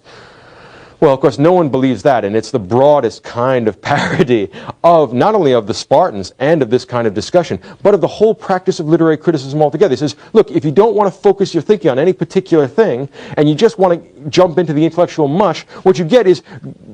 Well, of course, no one believes that, and it's the broadest kind of parody of not only of the Spartans and of this kind of discussion, but of the whole practice of literary criticism altogether. He says, look, if you don't want to focus your thinking on any particular thing, and you just want to jump into the intellectual mush, what you get is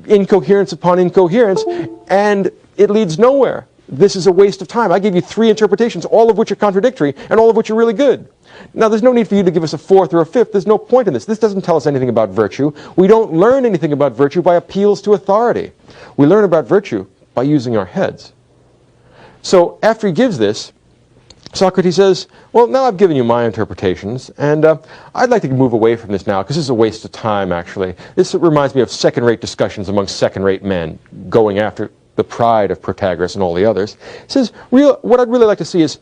incoherence upon incoherence, and it leads nowhere. This is a waste of time. I gave you 3 interpretations, all of which are contradictory, and all of which are really good. Now, there's no need for you to give us a 4th or a 5th. There's no point in this. This doesn't tell us anything about virtue. We don't learn anything about virtue by appeals to authority. We learn about virtue by using our heads. So after he gives this, Socrates says, well, now I've given you my interpretations, and I'd like to move away from this now, because this is a waste of time, actually. This reminds me of second-rate discussions among second-rate men, going after the pride of Protagoras and all the others. He says, what I'd really like to see is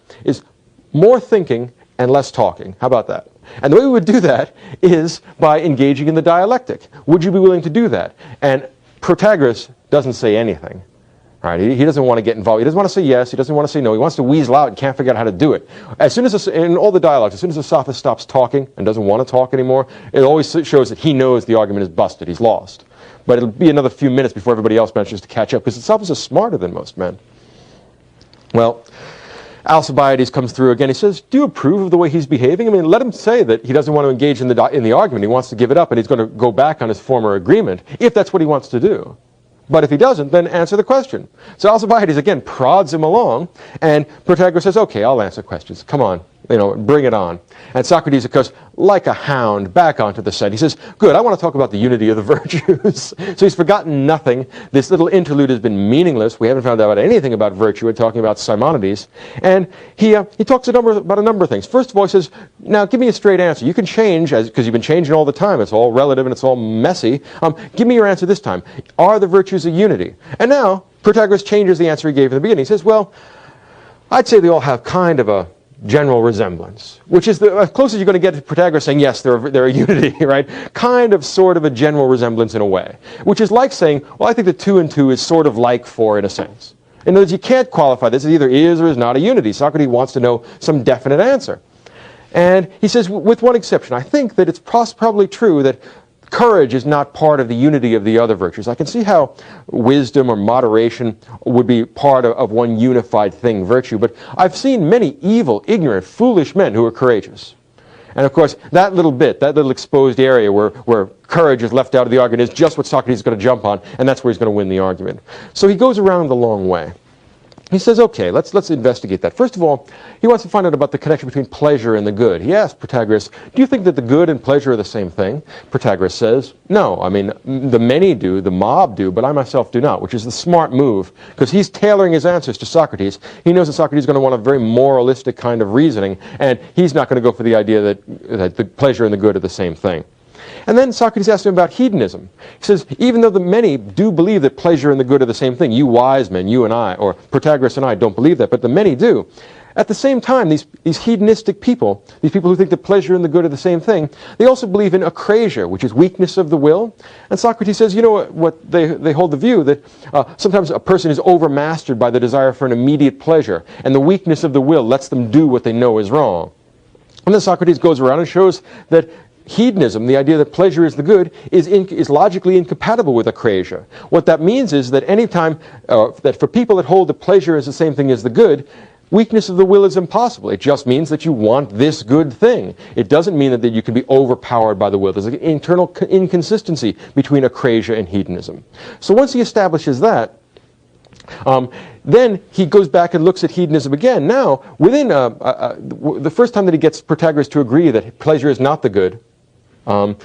more thinking and less talking. How about that? And the way we would do that is by engaging in the dialectic. Would you be willing to do that? And Protagoras doesn't say anything. Right? He doesn't want to get involved. He doesn't want to say yes. He doesn't want to say no. He wants to weasel out and can't figure out how to do it. As soon as, in all the dialogues, as soon as the sophist stops talking and doesn't want to talk anymore, it always shows that he knows the argument is busted. He's lost. But it'll be another few minutes before everybody else manages to catch up, because the sophists are smarter than most men. Well, Alcibiades comes through again. He says, do you approve of the way he's behaving? I mean, let him say that he doesn't want to engage in the argument. He wants to give it up, and he's going to go back on his former agreement, if that's what he wants to do. But if he doesn't, then answer the question. So Alcibiades, again, prods him along, and Protagoras says, okay, I'll answer questions. Come on, bring it on. And Socrates, of course, like a hound, back onto the scent. He says, good, I want to talk about the unity of the virtues. So he's forgotten nothing. This little interlude has been meaningless. We haven't found out anything about virtue. We're talking about Simonides. And he talks about a number of things. First of all, he says, now give me a straight answer. You can change, because you've been changing all the time. It's all relative and it's all messy. Give me your answer this time. Are the virtues a unity? And now, Protagoras changes the answer he gave in the beginning. He says, well, I'd say they all have kind of a general resemblance, which is the closest you're going to get to Protagoras saying, yes, they're a unity, right? Kind of, sort of a general resemblance in a way, which is like saying, well, I think that 2 and 2 is sort of like 4 in a sense. In other words, you can't qualify this. It either is or is not a unity. Socrates wants to know some definite answer. And he says, with one exception, I think that it's probably true that courage is not part of the unity of the other virtues. I can see how wisdom or moderation would be part of one unified thing, virtue, but I've seen many evil, ignorant, foolish men who are courageous. And of course, that little exposed area where courage is left out of the argument is just what Socrates is going to jump on, and that's where he's going to win the argument. So he goes around the long way. He says, okay, let's investigate that. First of all, he wants to find out about the connection between pleasure and the good. He asks Protagoras, do you think that the good and pleasure are the same thing? Protagoras says, no. I mean, the many do, the mob do, but I myself do not, which is the smart move, because he's tailoring his answers to Socrates. He knows that Socrates is going to want a very moralistic kind of reasoning, and he's not going to go for the idea that the pleasure and the good are the same thing. And then Socrates asks him about hedonism. He says, even though the many do believe that pleasure and the good are the same thing, you wise men, you and I, or Protagoras and I don't believe that, but the many do. At the same time, these hedonistic people, these people who think that pleasure and the good are the same thing, they also believe in akrasia, which is weakness of the will. And Socrates says, you know what they hold the view that sometimes a person is overmastered by the desire for an immediate pleasure, and the weakness of the will lets them do what they know is wrong. And then Socrates goes around and shows that hedonism, the idea that pleasure is the good, is logically incompatible with akrasia. What that means is that any time that for people that hold that pleasure is the same thing as the good, weakness of the will is impossible. It just means that you want this good thing. It doesn't mean that you can be overpowered by the will. There's an internal inconsistency between akrasia and hedonism. So once he establishes that, then he goes back and looks at hedonism again. Now, within the first time that he gets Protagoras to agree that pleasure is not the good, the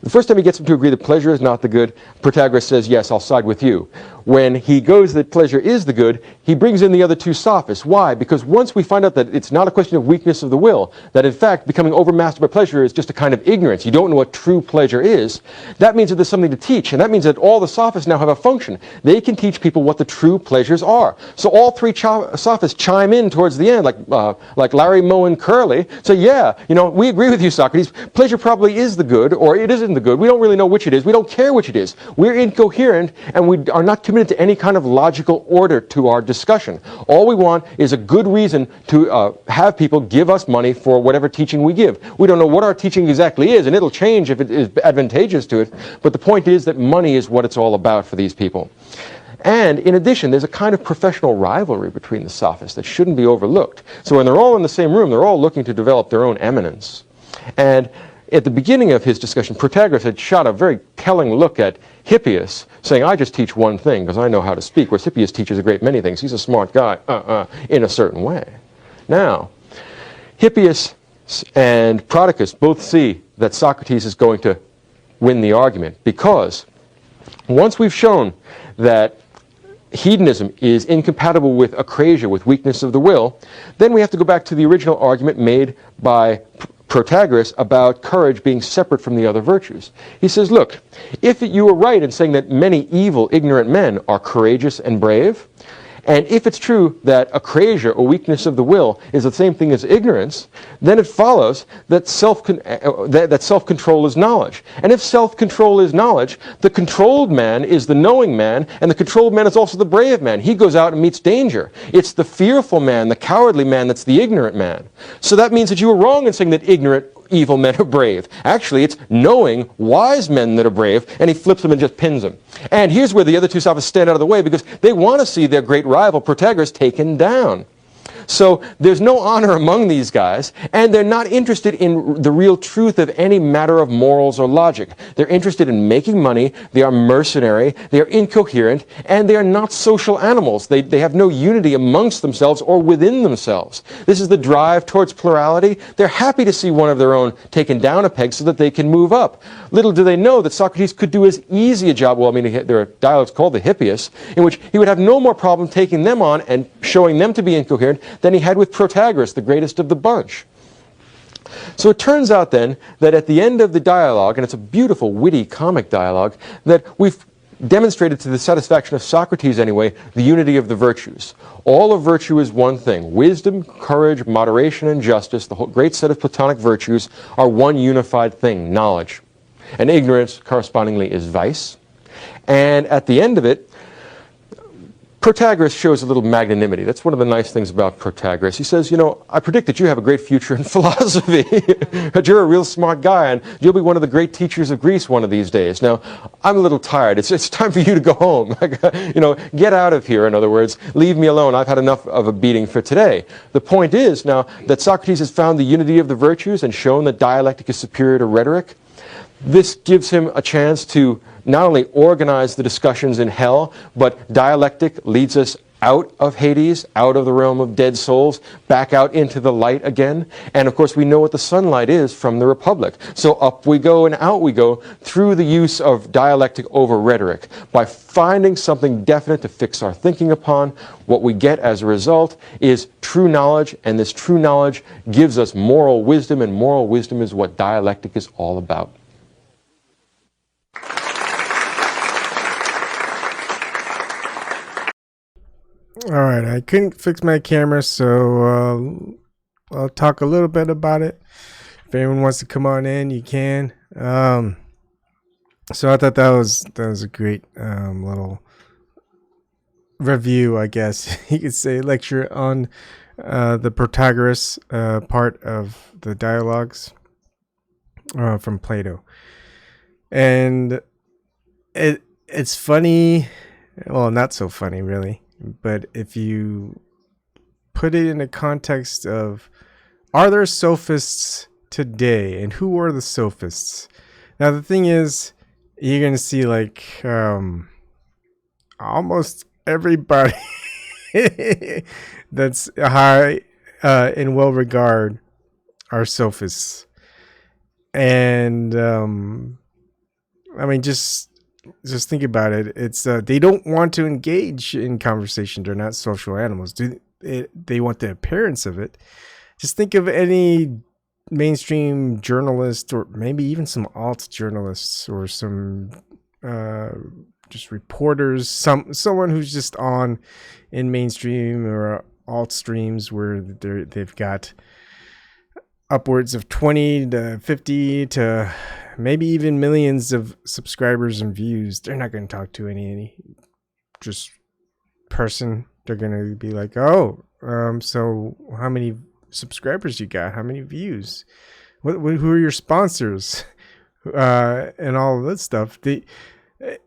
first time he gets him to agree that pleasure is not the good, Protagoras says, yes, I'll side with you. When he goes that pleasure is the good, he brings in the other two sophists. Why? Because once we find out that it's not a question of weakness of the will, that in fact becoming overmastered by pleasure is just a kind of ignorance, you don't know what true pleasure is, that means that there's something to teach, and that means that all the sophists now have a function. They can teach people what the true pleasures are. So all three sophists chime in towards the end, like Larry, Moe, and Curly, say, yeah, we agree with you, Socrates. Pleasure probably is the good, or it isn't the good. We don't really know which it is. We don't care which it is. We're incoherent, and we are not committed to any kind of logical order to our discussion. All we want is a good reason to have people give us money for whatever teaching we give. We don't know what our teaching exactly is, and it'll change if it is advantageous to it, but the point is that money is what it's all about for these people. And in addition, there's a kind of professional rivalry between the sophists that shouldn't be overlooked. So when they're all in the same room, they're all looking to develop their own eminence. And at the beginning of his discussion, Protagoras had shot a very telling look at Hippias, saying, I just teach one thing because I know how to speak, whereas Hippias teaches a great many things. He's a smart guy, in a certain way. Now, Hippias and Protagoras both see that Socrates is going to win the argument, because once we've shown that hedonism is incompatible with akrasia, with weakness of the will, then we have to go back to the original argument made by Protagoras about courage being separate from the other virtues. He says, look, if you were right in saying that many evil, ignorant men are courageous and brave, and if it's true that akrasia, or weakness of the will, is the same thing as ignorance, then it follows that self-control is knowledge. And if self-control is knowledge, the controlled man is the knowing man, and the controlled man is also the brave man. He goes out and meets danger. It's the fearful man, the cowardly man, that's the ignorant man. So that means that you were wrong in saying that ignorant, evil men are brave. Actually, it's knowing, wise men that are brave, and he flips them and just pins them. And here's where the other two sophists stand out of the way, because they want to see their great rival, Protagoras, taken down. So there's no honor among these guys, and they're not interested in the real truth of any matter of morals or logic. They're interested in making money, they are mercenary, they are incoherent, and they are not social animals. They have no unity amongst themselves or within themselves. This is the drive towards plurality. They're happy to see one of their own taken down a peg so that they can move up. Little do they know that Socrates could do as easy a job, well, I mean, there are dialogues called the Hippias, in which he would have no more problem taking them on and showing them to be incoherent than he had with Protagoras, the greatest of the bunch. So it turns out then that at the end of the dialogue, and it's a beautiful, witty, comic dialogue, that we've demonstrated to the satisfaction of Socrates anyway, the unity of the virtues. All of virtue is one thing. Wisdom, courage, moderation, and justice, the whole great set of Platonic virtues, are one unified thing, knowledge. And ignorance, correspondingly, is vice. And at the end of it, Protagoras shows a little magnanimity. That's one of the nice things about Protagoras. He says, you know, I predict that you have a great future in philosophy, that you're a real smart guy, and you'll be one of the great teachers of Greece one of these days. Now, I'm a little tired. It's time for you to go home. You know, get out of here, in other words. Leave me alone. I've had enough of a beating for today. The point is, now, that Socrates has found the unity of the virtues and shown that dialectic is superior to rhetoric. This gives him a chance to not only organize the discussions in hell, but dialectic leads us out of Hades, out of the realm of dead souls, back out into the light again. And of course, we know what the sunlight is from the Republic. So up we go and out we go through the use of dialectic over rhetoric. By finding something definite to fix our thinking upon, what we get as a result is true knowledge, and this true knowledge gives us moral wisdom, and moral wisdom is what dialectic is all about. All right, I couldn't fix my camera, so I'll talk a little bit about it. If anyone wants to come on in, you can. So I thought that was a great little review, I guess you could say, lecture on the Protagoras part of the dialogues from Plato, and it's funny. Well, not so funny, really. But if you put it in a context of, are there sophists today, and who are the sophists? Now the thing is, you're gonna see like almost everybody that's high in well regard are sophists, and I mean, just think about it. It's they don't want to engage in conversation. They're not social animals. They want the appearance of it. Just think of any mainstream journalist, or maybe even some alt journalists, or some just reporters, someone who's just on in mainstream or alt streams where they've got upwards of 20 to 50 to maybe even millions of subscribers and views. They're not going to talk to any just person. They're going to be like, oh, so how many subscribers you got? How many views? Who are your sponsors? And all of that stuff.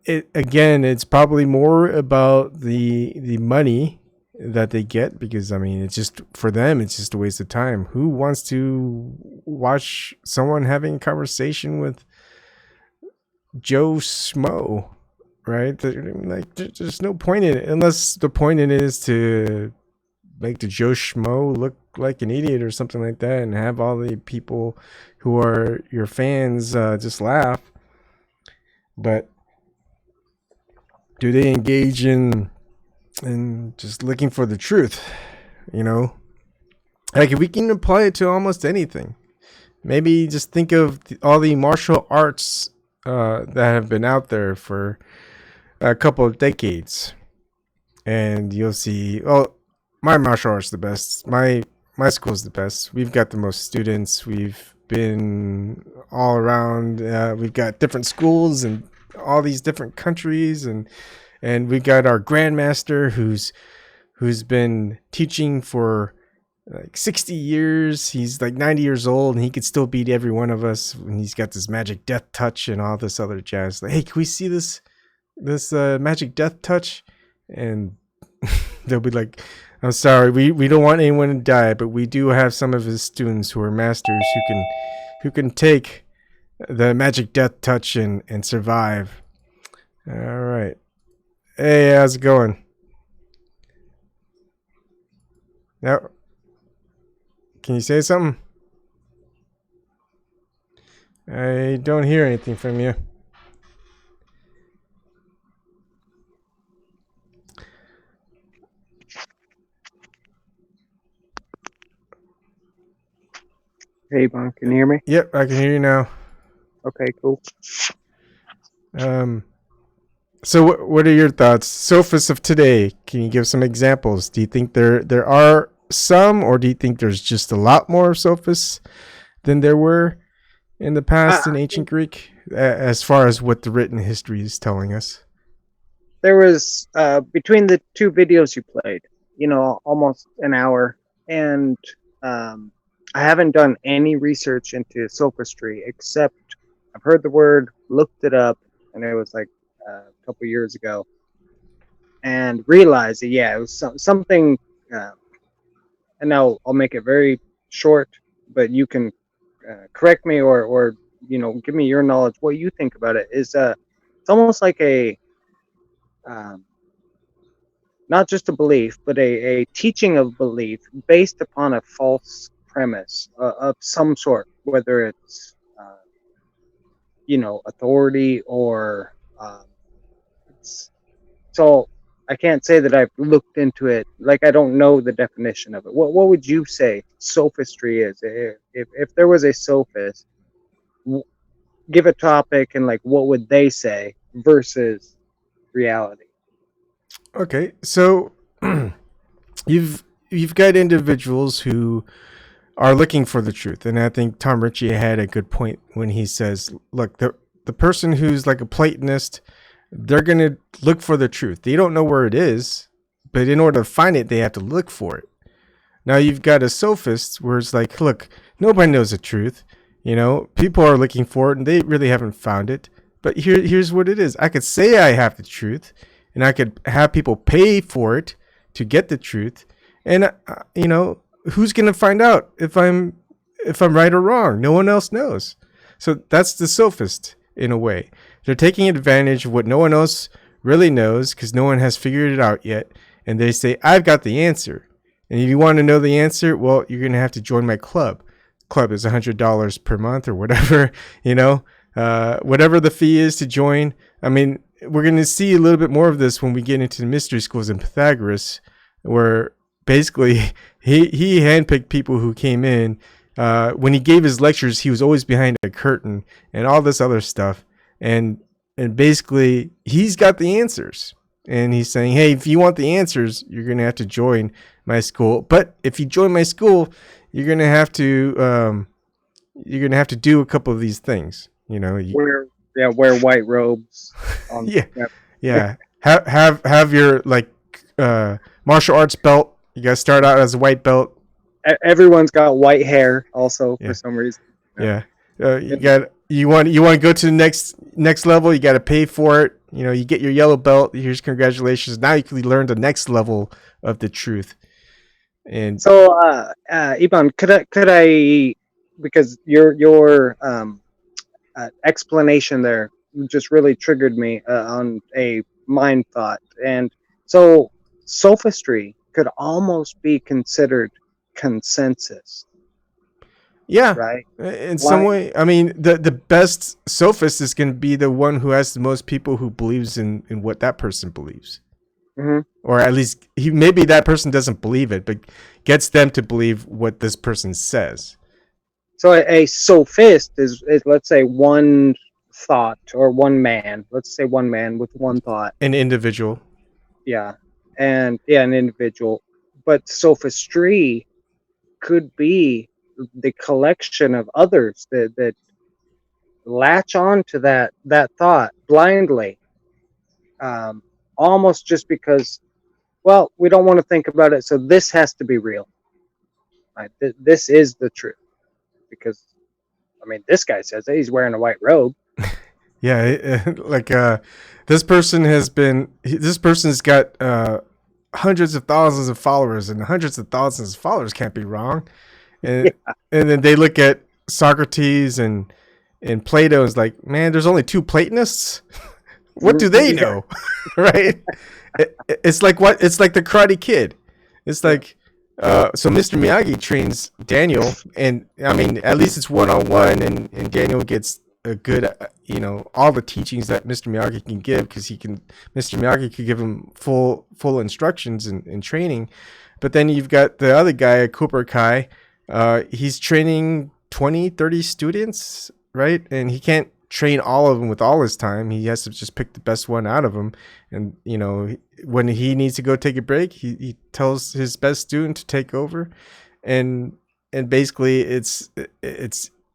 Again, it's probably more about the money that they get, because I mean, it's just, for them, it's just a waste of time. Who wants to watch someone having a conversation with Joe Schmo, right? Like, there's no point in it, unless the point in it is to make the Joe Schmo look like an idiot or something like that, and have all the people who are your fans just laugh. But do they engage in just looking for the truth? You know, like, if we can apply it to almost anything, maybe just think of all the martial arts that have been out there for a couple of decades, and you'll see, oh, my martial arts is the best, my school is the best, we've got the most students, we've been all around, we've got different schools in all these different countries, and we got our grandmaster who's been teaching for like 60 years. He's like 90 years old, and he could still beat every one of us. And he's got this magic death touch and all this other jazz. Like, hey, can we see this magic death touch? And They'll be like, I'm sorry, we don't want anyone to die, but we do have some of his students who are masters who can take the magic death touch and survive. All right. Hey, how's it going? Now, can you say something? I don't hear anything from you. Hey, Bon, can you hear me? Yep, I can hear you now. Okay, cool. So what are your thoughts? Sophists of today, can you give some examples? Do you think there are some, or do you think there's just a lot more sophists than there were in the past in ancient Greek, as far as what the written history is telling us? There was, between the two videos you played, almost an hour, and I haven't done any research into sophistry, except I've heard the word, looked it up, and it was like a couple years ago, and realized that, yeah, it was something, and now I'll make it very short, but you can correct me or give me your knowledge. What you think about it is it's almost like a not just a belief, but a teaching of belief based upon a false premise of some sort, whether it's authority or so I can't say that I've looked into it. Like, I don't know the definition of it. What would you say sophistry is? If there was a sophist, give a topic and like what would they say versus reality? Okay, so you've got individuals who are looking for the truth, and I think Tom Richey had a good point when he says, "Look, the person who's like a Platonist, they're gonna look for the truth. They don't know where it is, but in order to find it, they have to look for it." Now you've got a sophist where it's like, "Look, nobody knows the truth. People are looking for it, and they really haven't found it. But here's what it is. I could say I have the truth, and I could have people pay for it to get the truth, and who's gonna find out if I'm right or wrong? No one else knows." So that's the sophist in a way. They're taking advantage of what no one else really knows because no one has figured it out yet, and they say, "I've got the answer." And if you want to know the answer, well, you're gonna have to join my club. Club is $100 per month or whatever, whatever the fee is to join. I mean, we're going to see a little bit more of this when we get into the mystery schools in Protagoras, where basically he handpicked people who came in. When he gave his lectures, he was always behind a curtain and all this other stuff. And basically, he's got the answers. And he's saying, hey, if you want the answers, you're going to have to join my school. But if you join my school, you're going to have to do a couple of these things. Wear white robes. Yeah. Have your martial arts belt. You got to start out as a white belt. Everyone's got white hair also for some reason. Yeah. You want to go to the next level, you got to pay for it. You get your yellow belt. Here's congratulations. Now you can learn the next level of the truth. And so, Ivan, could I, because your explanation there just really triggered me on a mind thought, and so sophistry could almost be considered consensus. Yeah, right. In some way, I mean, the best sophist is going to be the one who has the most people who believes in what that person believes. Mm-hmm. Or at least maybe that person doesn't believe it, but gets them to believe what this person says. So a sophist is let's say one thought or one man. Let's say one man with one thought. An individual. Yeah, an individual. But sophistry could be the collection of others that latch on to that thought blindly. Almost just because, well, we don't want to think about it, so this has to be real. Right? This is the truth. Because, I mean, this guy says that he's wearing a white robe. Yeah, this person's got hundreds of thousands of followers, and hundreds of thousands of followers can't be wrong. And and then they look at Socrates and Plato is like, man, there's only two Platonists. What do they know? Right? It's like what? It's like the Karate Kid. It's like, so Mr. Miyagi trains Daniel, and I mean, at least it's one-on-one, and Daniel gets a good, all the teachings that Mr. Miyagi can give, because Mr. Miyagi could give him full instructions and training. But then you've got the other guy, Cobra Kai. He's training 20, 30 students, right? And he can't train all of them with all his time. He has to just pick the best one out of them. And, when he needs to go take a break, he tells his best student to take over. And basically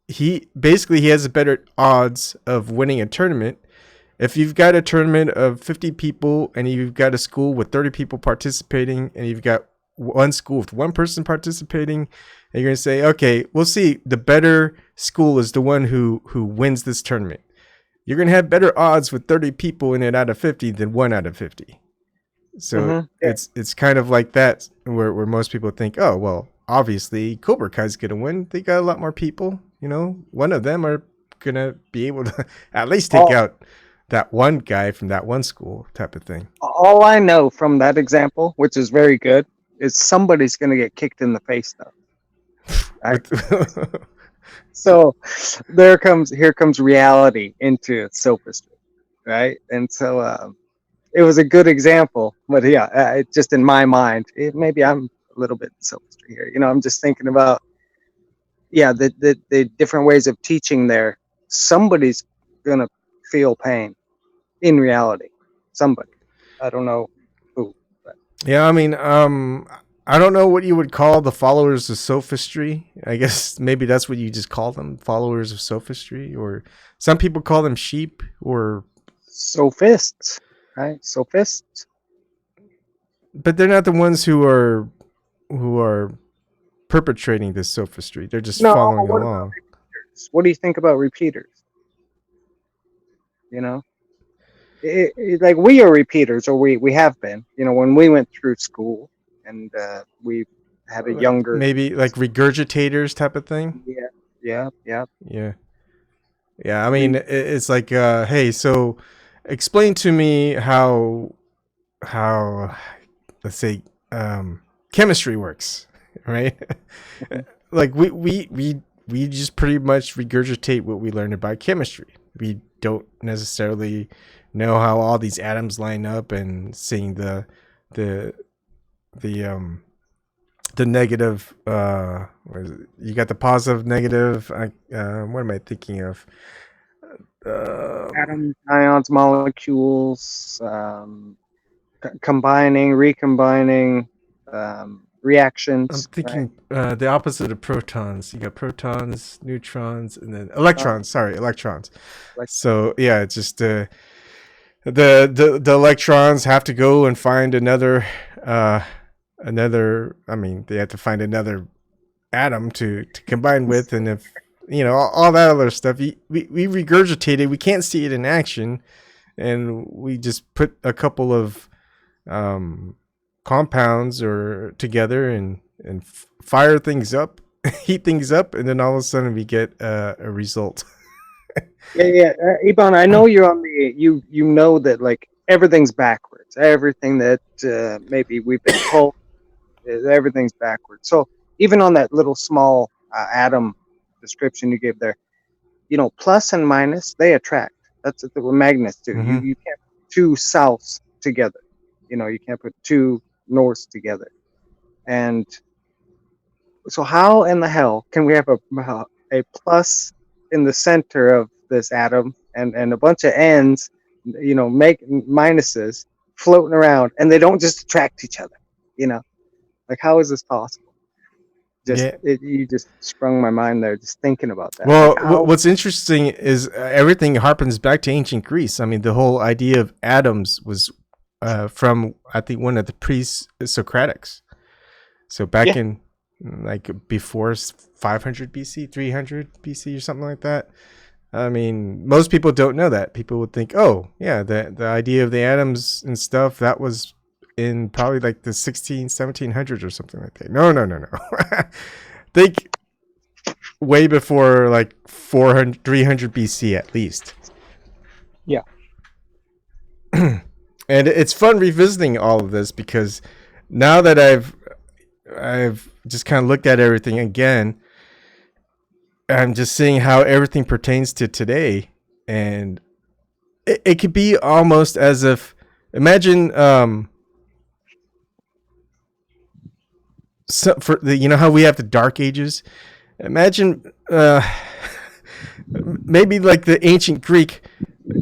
he has a better odds of winning a tournament. If you've got a tournament of 50 people and you've got a school with 30 people participating, and you've got one school with one person participating, and you're going to say, okay, we'll see, the better school is the one who wins this tournament. You're going to have better odds with 30 people in it out of 50 than 1 out of 50. So it's kind of like that, where most people think, oh, well, obviously Cobra Kai's going to win. They got a lot more people. One of them are going to be able to at least take out that one guy from that one school, type of thing. All I know from that example, which is very good, is somebody's going to get kicked in the face, though. Right? So here comes reality into sophistry, right? And so it was a good example, but just in my mind, maybe I'm a little bit sophistry here. I'm just thinking about, the different ways of teaching there. Somebody's gonna feel pain in reality. Somebody, I don't know who. But. Yeah, I mean, I don't know what you would call the followers of sophistry. I guess maybe that's what you just call them, followers of sophistry, or some people call them sheep or sophists, right? Sophists. But they're not the ones who are perpetrating this sophistry. They're just following along. What do you think about repeaters? Like we are repeaters, or we have been. When we went through school. And we had a younger, maybe like regurgitators type of thing. Yeah. I mean, it's like, hey, so explain to me how let's say chemistry works, right? Like we just pretty much regurgitate what we learned about chemistry. We don't necessarily know how all these atoms line up, and seeing the negative, what is it? You got the positive, negative. What am I thinking of? Atoms, ions, molecules, combining, recombining, reactions. I'm thinking the opposite of protons. You got protons, neutrons, and then electrons. Sorry, electrons. So yeah, it's just the electrons have to go and find another. I mean, they have to find another atom to combine with, and if all that other stuff, we regurgitate it. We can't see it in action, and we just put a couple of compounds or together and fire things up, heat things up, and then all of a sudden we get a result. Iban, I know you're on the you know that like everything's backwards. Everything that maybe we've been told, everything's backwards. So even on that little small atom description you gave there, plus and minus, they attract. That's what magnets do. Mm-hmm. You can't put two souths together. You can't put two norths together. And so how in the hell can we have a plus in the center of this atom and a bunch of ends, make minuses floating around, and they don't just attract each other? Like, how is this possible? You just sprung my mind there just thinking about that. Well, what's interesting is everything harpens back to ancient Greece. I mean, the whole idea of atoms was from, I think, one of the pre-Socratics. So back in like before 500 BC, 300 BC or something like that. I mean, most people don't know that. People would think, oh, yeah, the idea of the atoms and stuff, that was in probably like the 1700s or something like that. No. Think way before like 300 BC at least. Yeah. And it's fun revisiting all of this because now that I've just kind of looked at everything again, I'm just seeing how everything pertains to today. And it could be almost as if, imagine, so for the, you know how we have the Dark Ages? Imagine, maybe like the ancient Greek,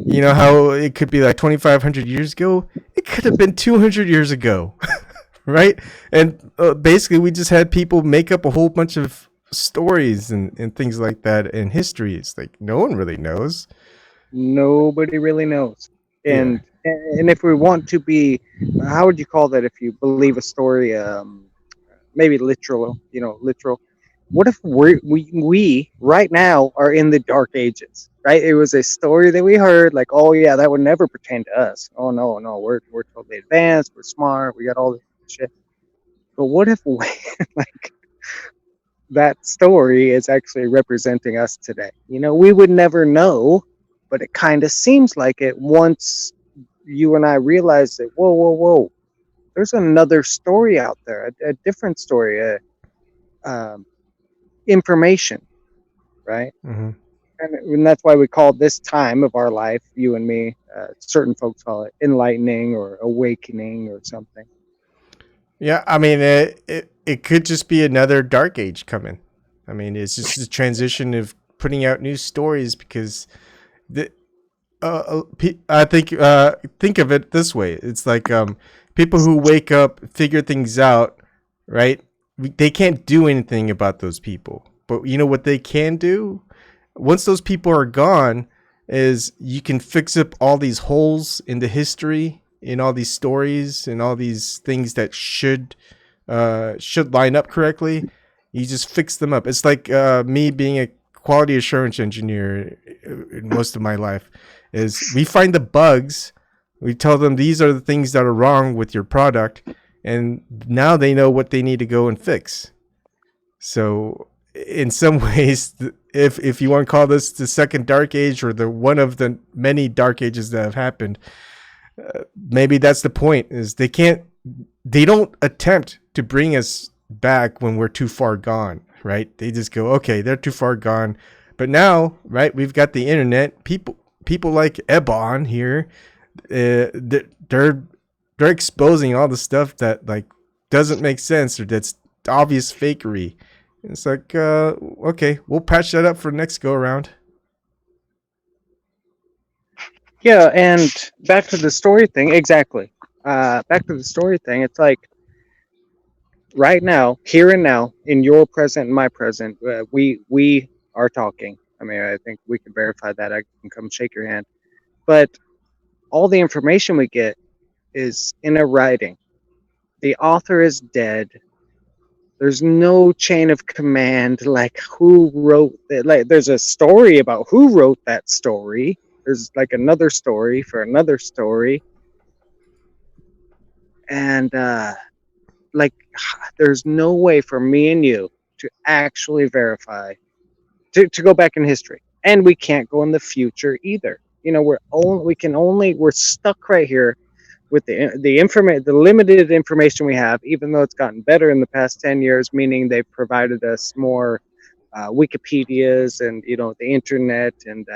you know how it could be like 2,500 years ago? It could have been 200 years ago, right? And basically we just had people make up a whole bunch of stories and things like that in history. It's like no one really knows. Nobody really knows. And if we want to be, how would you call that if you believe a story, maybe literal, literal. What if we right now are in the Dark Ages, right? It was a story that we heard, like, oh yeah, that would never pertain to us. Oh no, we're totally advanced, we're smart, we got all this shit. But what if we, like, that story is actually representing us today? We would never know, but it kind of seems like it once you and I realize that, whoa, there's another story out there, a different story, information, right? Mm-hmm. And that's why we call this time of our life, you and me, certain folks call it enlightening or awakening or something. Yeah, I mean, it could just be another Dark Age coming. I mean, it's just a transition of putting out new stories because I think of it this way. It's like people who wake up, figure things out, right? They can't do anything about those people. But you know what they can do? Once those people are gone, is you can fix up all these holes in the history, in all these stories, and all these things that should line up correctly. You just fix them up. It's like me being a quality assurance engineer in most of my life. Is we find the bugs, we tell them these are the things that are wrong with your product, and now they know what they need to go and fix. So in some ways, if you want to call this the second Dark Age or the one of the many Dark Ages that have happened, maybe that's the point, is they don't attempt to bring us back when we're too far gone, right? They just go, okay, they're too far gone. But now, right, we've got the internet. People like Ebon here, they're exposing all the stuff that like doesn't make sense or that's obvious fakery. It's like, okay, we'll patch that up for next go around. Yeah, and back to the story thing, exactly. Back to the story thing, it's like right now, here and now, in your present and my present, we are talking. I mean, I think we can verify that. I can come shake your hand. But all the information we get is in a writing. The author is dead. There's no chain of command, like who wrote it. Like there's a story about who wrote that story. There's like another story for another story. And like there's no way for me and you to actually verify, to go back in history. And we can't go in the future either. We're stuck right here with the limited information we have, even though it's gotten better in the past 10 years, meaning they've provided us more Wikipedias and, the internet and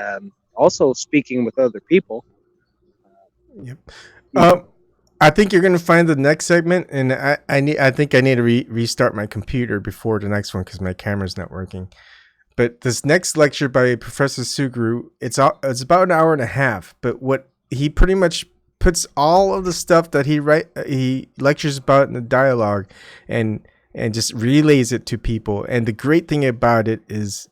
also speaking with other people. Yep. I think you're going to find the next segment, and I think I need to restart my computer before the next one because my camera's not working. But this next lecture by Professor Sugrue, it's about an hour and a half. But what he pretty much puts all of the stuff that he lectures about in the dialogue, and just relays it to people. And the great thing about it is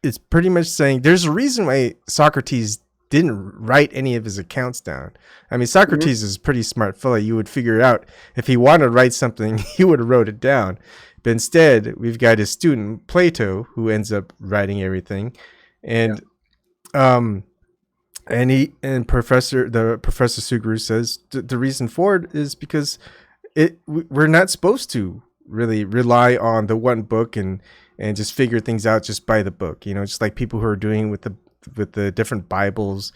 it's pretty much saying there's a reason why Socrates didn't write any of his accounts down. I mean, Socrates is a pretty smart fellow. You would figure it out. If he wanted to write something, he would have wrote it down. But instead, we've got his student, Plato, who ends up writing everything. And And Professor Sugrue says the reason for it is because we're not supposed to really rely on the one book and just figure things out just by the book, just like people who are doing with the different Bibles.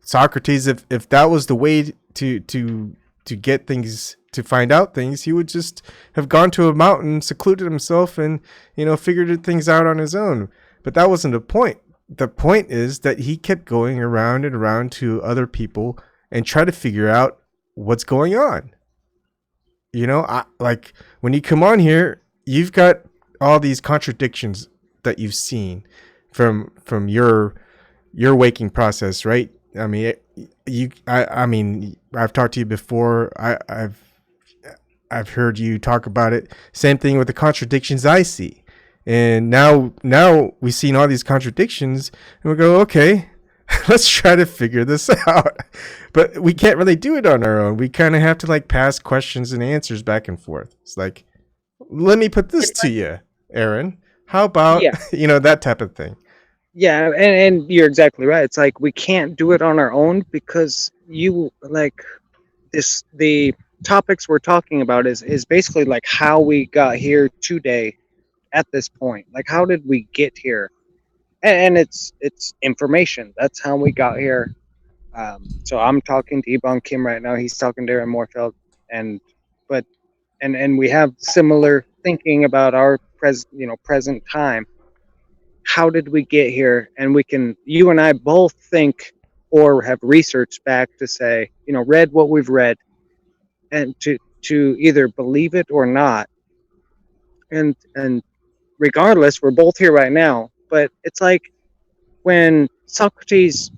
Socrates, if that was the way to get things, to find out things, he would just have gone to a mountain, secluded himself, and figured things out on his own. But that wasn't the point. The point is that he kept going around and around to other people and try to figure out what's going on. Like when you come on here, you've got all these contradictions that you've seen from your waking process, right? I mean, I've talked to you before. I've heard you talk about it. Same thing with the contradictions I see. And now we've seen all these contradictions, and we go, okay, let's try to figure this out. But we can't really do it on our own. We kind of have to pass questions and answers back and forth. It's like, let me put this to you, Aaron. How about, that type of thing? Yeah, and you're exactly right. It's like we can't do it on our own because the topics we're talking about is basically like how we got here today at this point. Like, how did we get here? And it's information. That's how we got here. So I'm talking to Ebon Kim right now. He's talking to Aaron Moorfeld, and we have similar thinking about our present time. How did we get here? And you and I both think or have researched back to say, read what we've read, and to either believe it or not. And regardless, we're both here right now. But it's like when Socrates,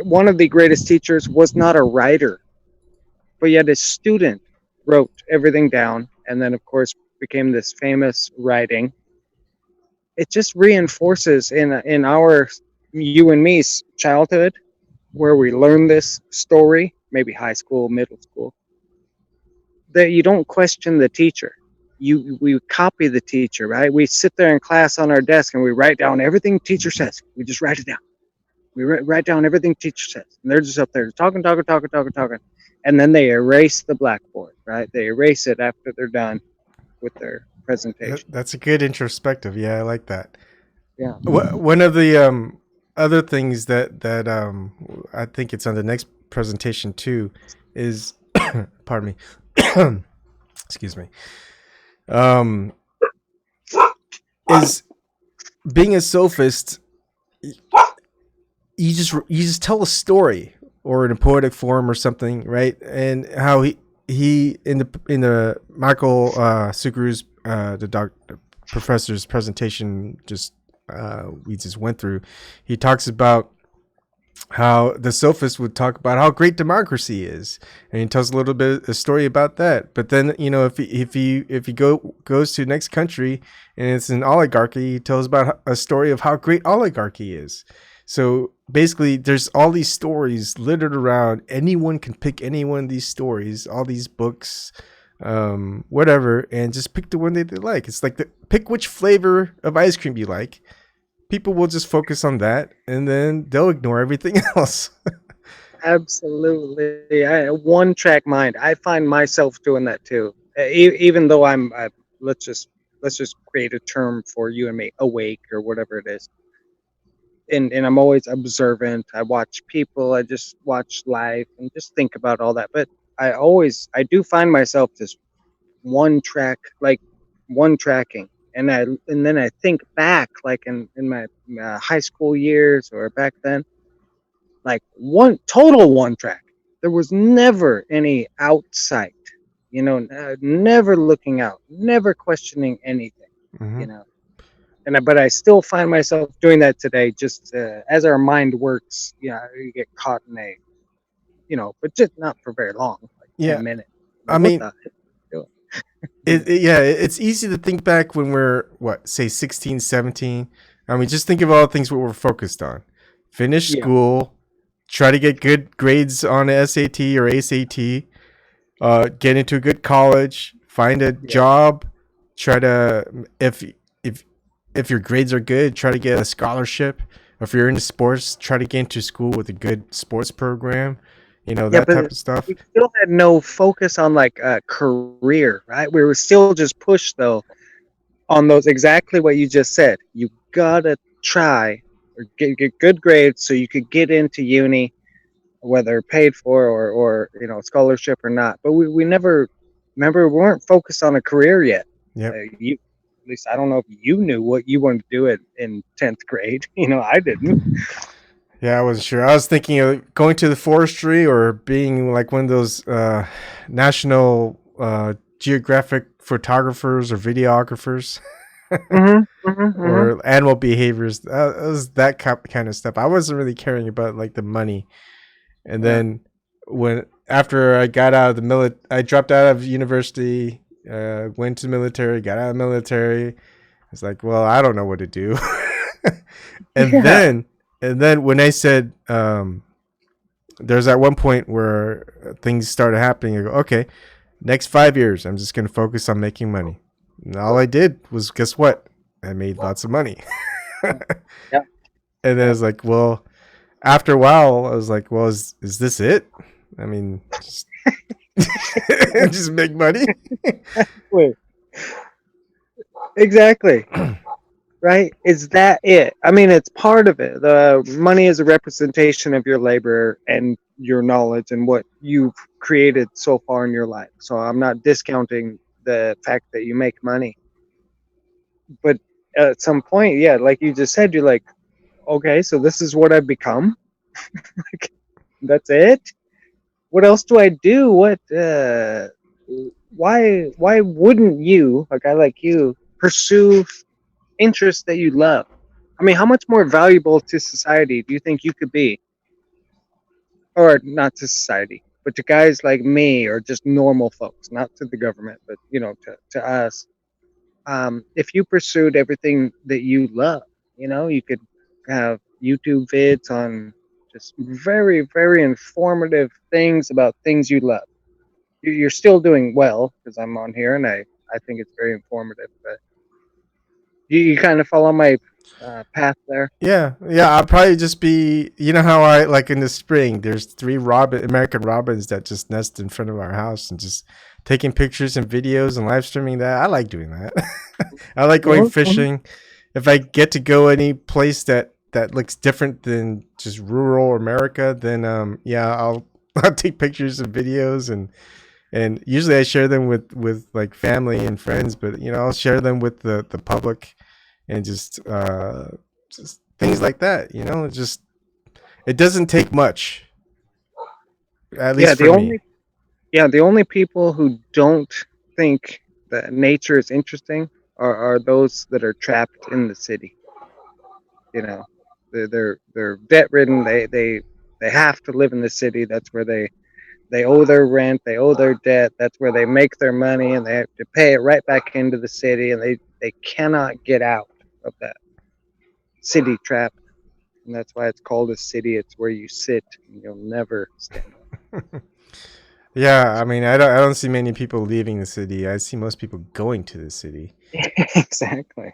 one of the greatest teachers, was not a writer, but yet his student wrote everything down, and then of course became this famous writing. It just reinforces in our, you and me's childhood, where we learn this story, maybe high school, middle school, that you don't question the teacher. We copy the teacher, right? We sit there in class on our desk and we write down everything teacher says. We just write it down. We write down everything teacher says. And they're just up there talking. And then they erase the blackboard, right? They erase it after they're done with their presentation. That's a good introspective. Yeah, I like that. Yeah. One of the other things that I think it's on the next presentation too is, pardon me, excuse me, is being a sophist. You just tell a story or in a poetic form or something, right? And how he in the Michael Sugrue's the professor's presentation we just went through, he talks about how the sophist would talk about how great democracy is, and he tells a little bit a story about that. But then if he goes to the next country and it's an oligarchy, he tells about a story of how great oligarchy is. So basically, there's all these stories littered around. Anyone can pick any one of these stories, all these books, whatever, and just pick the one that they like. It's like pick which flavor of ice cream you like. People will just focus on that, and then they'll ignore everything else. Absolutely, one-track mind. I find myself doing that too. Even though let's just create a term for you and me, awake or whatever it is. And I'm always observant. I watch people. I just watch life and just think about all that. But I do find myself just one tracking, and then I think back, like in my high school years or back then, like one track. There was never any outside, never looking out, never questioning anything, Mm-hmm. But I still find myself doing that today. Just as our mind works, you get caught in a, but just not for very long, like 10 minutes. I mean, it's easy to think back when we're, say 16, 17. I mean, just think of all the things we're focused on. Finish school, try to get good grades on a SAT or ACT, get into a good college, find a job, try to, if your grades are good, try to get a scholarship. if you're into sports, try to get into school with a good sports program, Yeah, that but type of stuff. we still had no focus on like a career, right? We were still just pushed though on those exactly what you just said. You gotta try or get good grades so you could get into uni, whether paid for or scholarship or not. But we never remember we weren't focused on a career yet. Yep. You at least I don't know if you knew what you wanted to do in 10th grade. I didn't. Yeah, I wasn't sure. I was thinking of going to the forestry or being like one of those national geographic photographers or videographers. Or animal behaviors. It was that kind of stuff. I wasn't really caring about like the money. And then after I got out of the I dropped out of university, went to the military, got out of the military. It's like, well, I don't know what to do. And then when I said, there's at one point where things started happening. I go, okay, next 5 years, I'm just going to focus on making money. And all I did was, guess what? I made lots of money. Yeah. And then I was like, well, after a while, I was like, well, is this it? I mean, just, just make money. Wait. Exactly. Right? Is that it? I mean, it's part of it. The money is a representation of your labor and your knowledge and what you've created so far in your life. So I'm not discounting the fact that you make money. But at some point, yeah, like you just said, you're like, okay, so this is what I've become. Like, that's it? What else do I do? Why wouldn't you, a guy like you, pursue interests that you love? I mean, how much more valuable to society do you think you could be? Or not to society, but to guys like me or just normal folks, not to the government, but to us. If you pursued everything that you love, you could have YouTube vids on just very, very informative things about things you love. You're still doing well because I'm on here and I think it's very informative. But you kind of follow my path there. Yeah. I'll probably just be, how I like in the spring, there's 3 American robins that just nest in front of our house and just taking pictures and videos and live streaming that. I like doing that. I like going fishing. If I get to go any place that looks different than just rural America, then I'll take pictures and videos and usually I share them with like family and friends, but I'll share them with the public and just things like that. It doesn't take much. At least for me. The only people who don't think that nature is interesting are those that are trapped in the city. They're debt ridden. They have to live in the city. That's where they owe their rent, they owe their debt. That's where they make their money, and they have to pay it right back into the city, and they cannot get out of that city trap. And that's why it's called a city. It's where you sit and you'll never stand up. Yeah, I mean, I don't see many people leaving the city. I see most people going to the city. Exactly.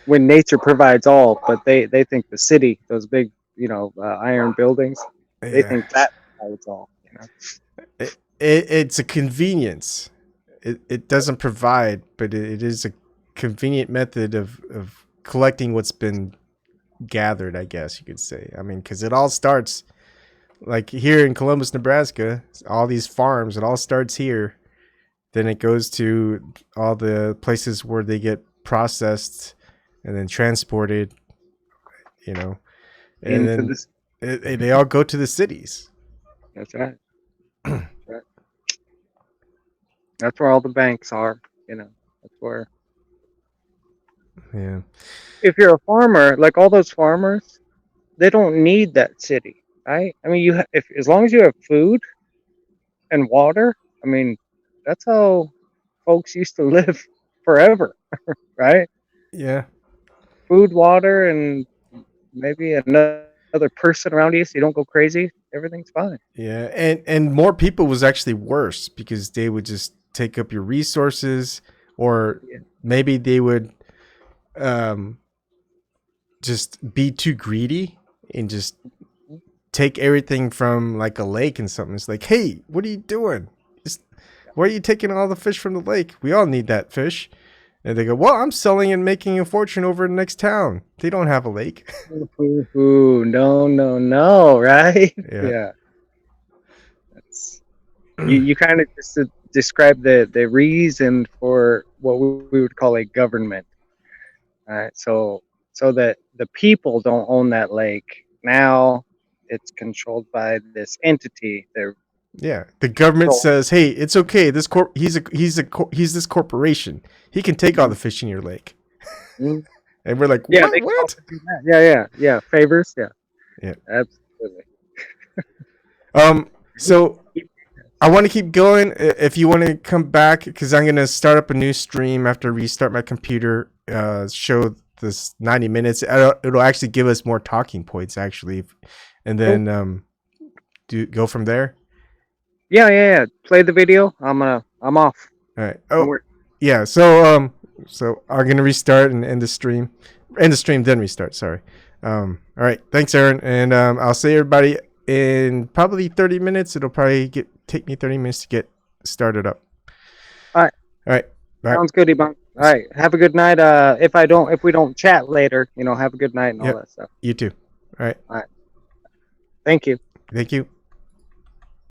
When nature provides all, but they think the city, those big, iron buildings, they think that provides all. It's a convenience. It doesn't provide, but it is a convenient method of collecting what's been gathered, I guess you could say. I mean, because it all starts like here in Columbus, Nebraska, all these farms, it all starts here. Then it goes to all the places where they get processed and then transported, and then they all go to the cities. That's right. That's where all the banks are, that's where. Yeah. If you're a farmer, like all those farmers, they don't need that city, right? I mean, as long as you have food and water, I mean, that's how folks used to live forever, right? Yeah. Food, water, and maybe another person around you so you don't go crazy. Everything's fine. Yeah, and more people was actually worse because they would just take up your resources, or maybe they would just be too greedy and just take everything from like a lake and something. It's like, hey, what are you doing? Why are you taking all the fish from the lake? We all need that fish. And they go, well, I'm selling and making a fortune over in the next town. They don't have a lake. Ooh, no, right? Yeah. Yeah. That's you kind of just describe the reason for what we would call a government. So that the people don't own that lake. Now it's controlled by this entity. Yeah, the government So- says, "Hey, it's okay. He's this corporation. He can take all the fish in your lake." Mm. And we're like, Yeah, "What? they can What?" also do that. Yeah. Favors. Yeah. Yeah. Absolutely. So I want to keep going. If you want to come back, because I'm gonna start up a new stream after I restart my computer. Show this 90 minutes. It'll actually give us more talking points actually, and then go from there. Yeah. Play the video. I'm off. All right. Don't Oh, worry. yeah. So I'm gonna restart and end the stream. End the stream, then restart. Sorry. All right. Thanks, Aaron. And I'll see everybody in probably 30 minutes. It'll probably take me 30 minutes to get started up. All right. All right. Bye. Sounds good, Iban. All right. Have a good night. If we don't chat later, have a good night and all Yep. that stuff. You too. All right. Thank you. Thank you.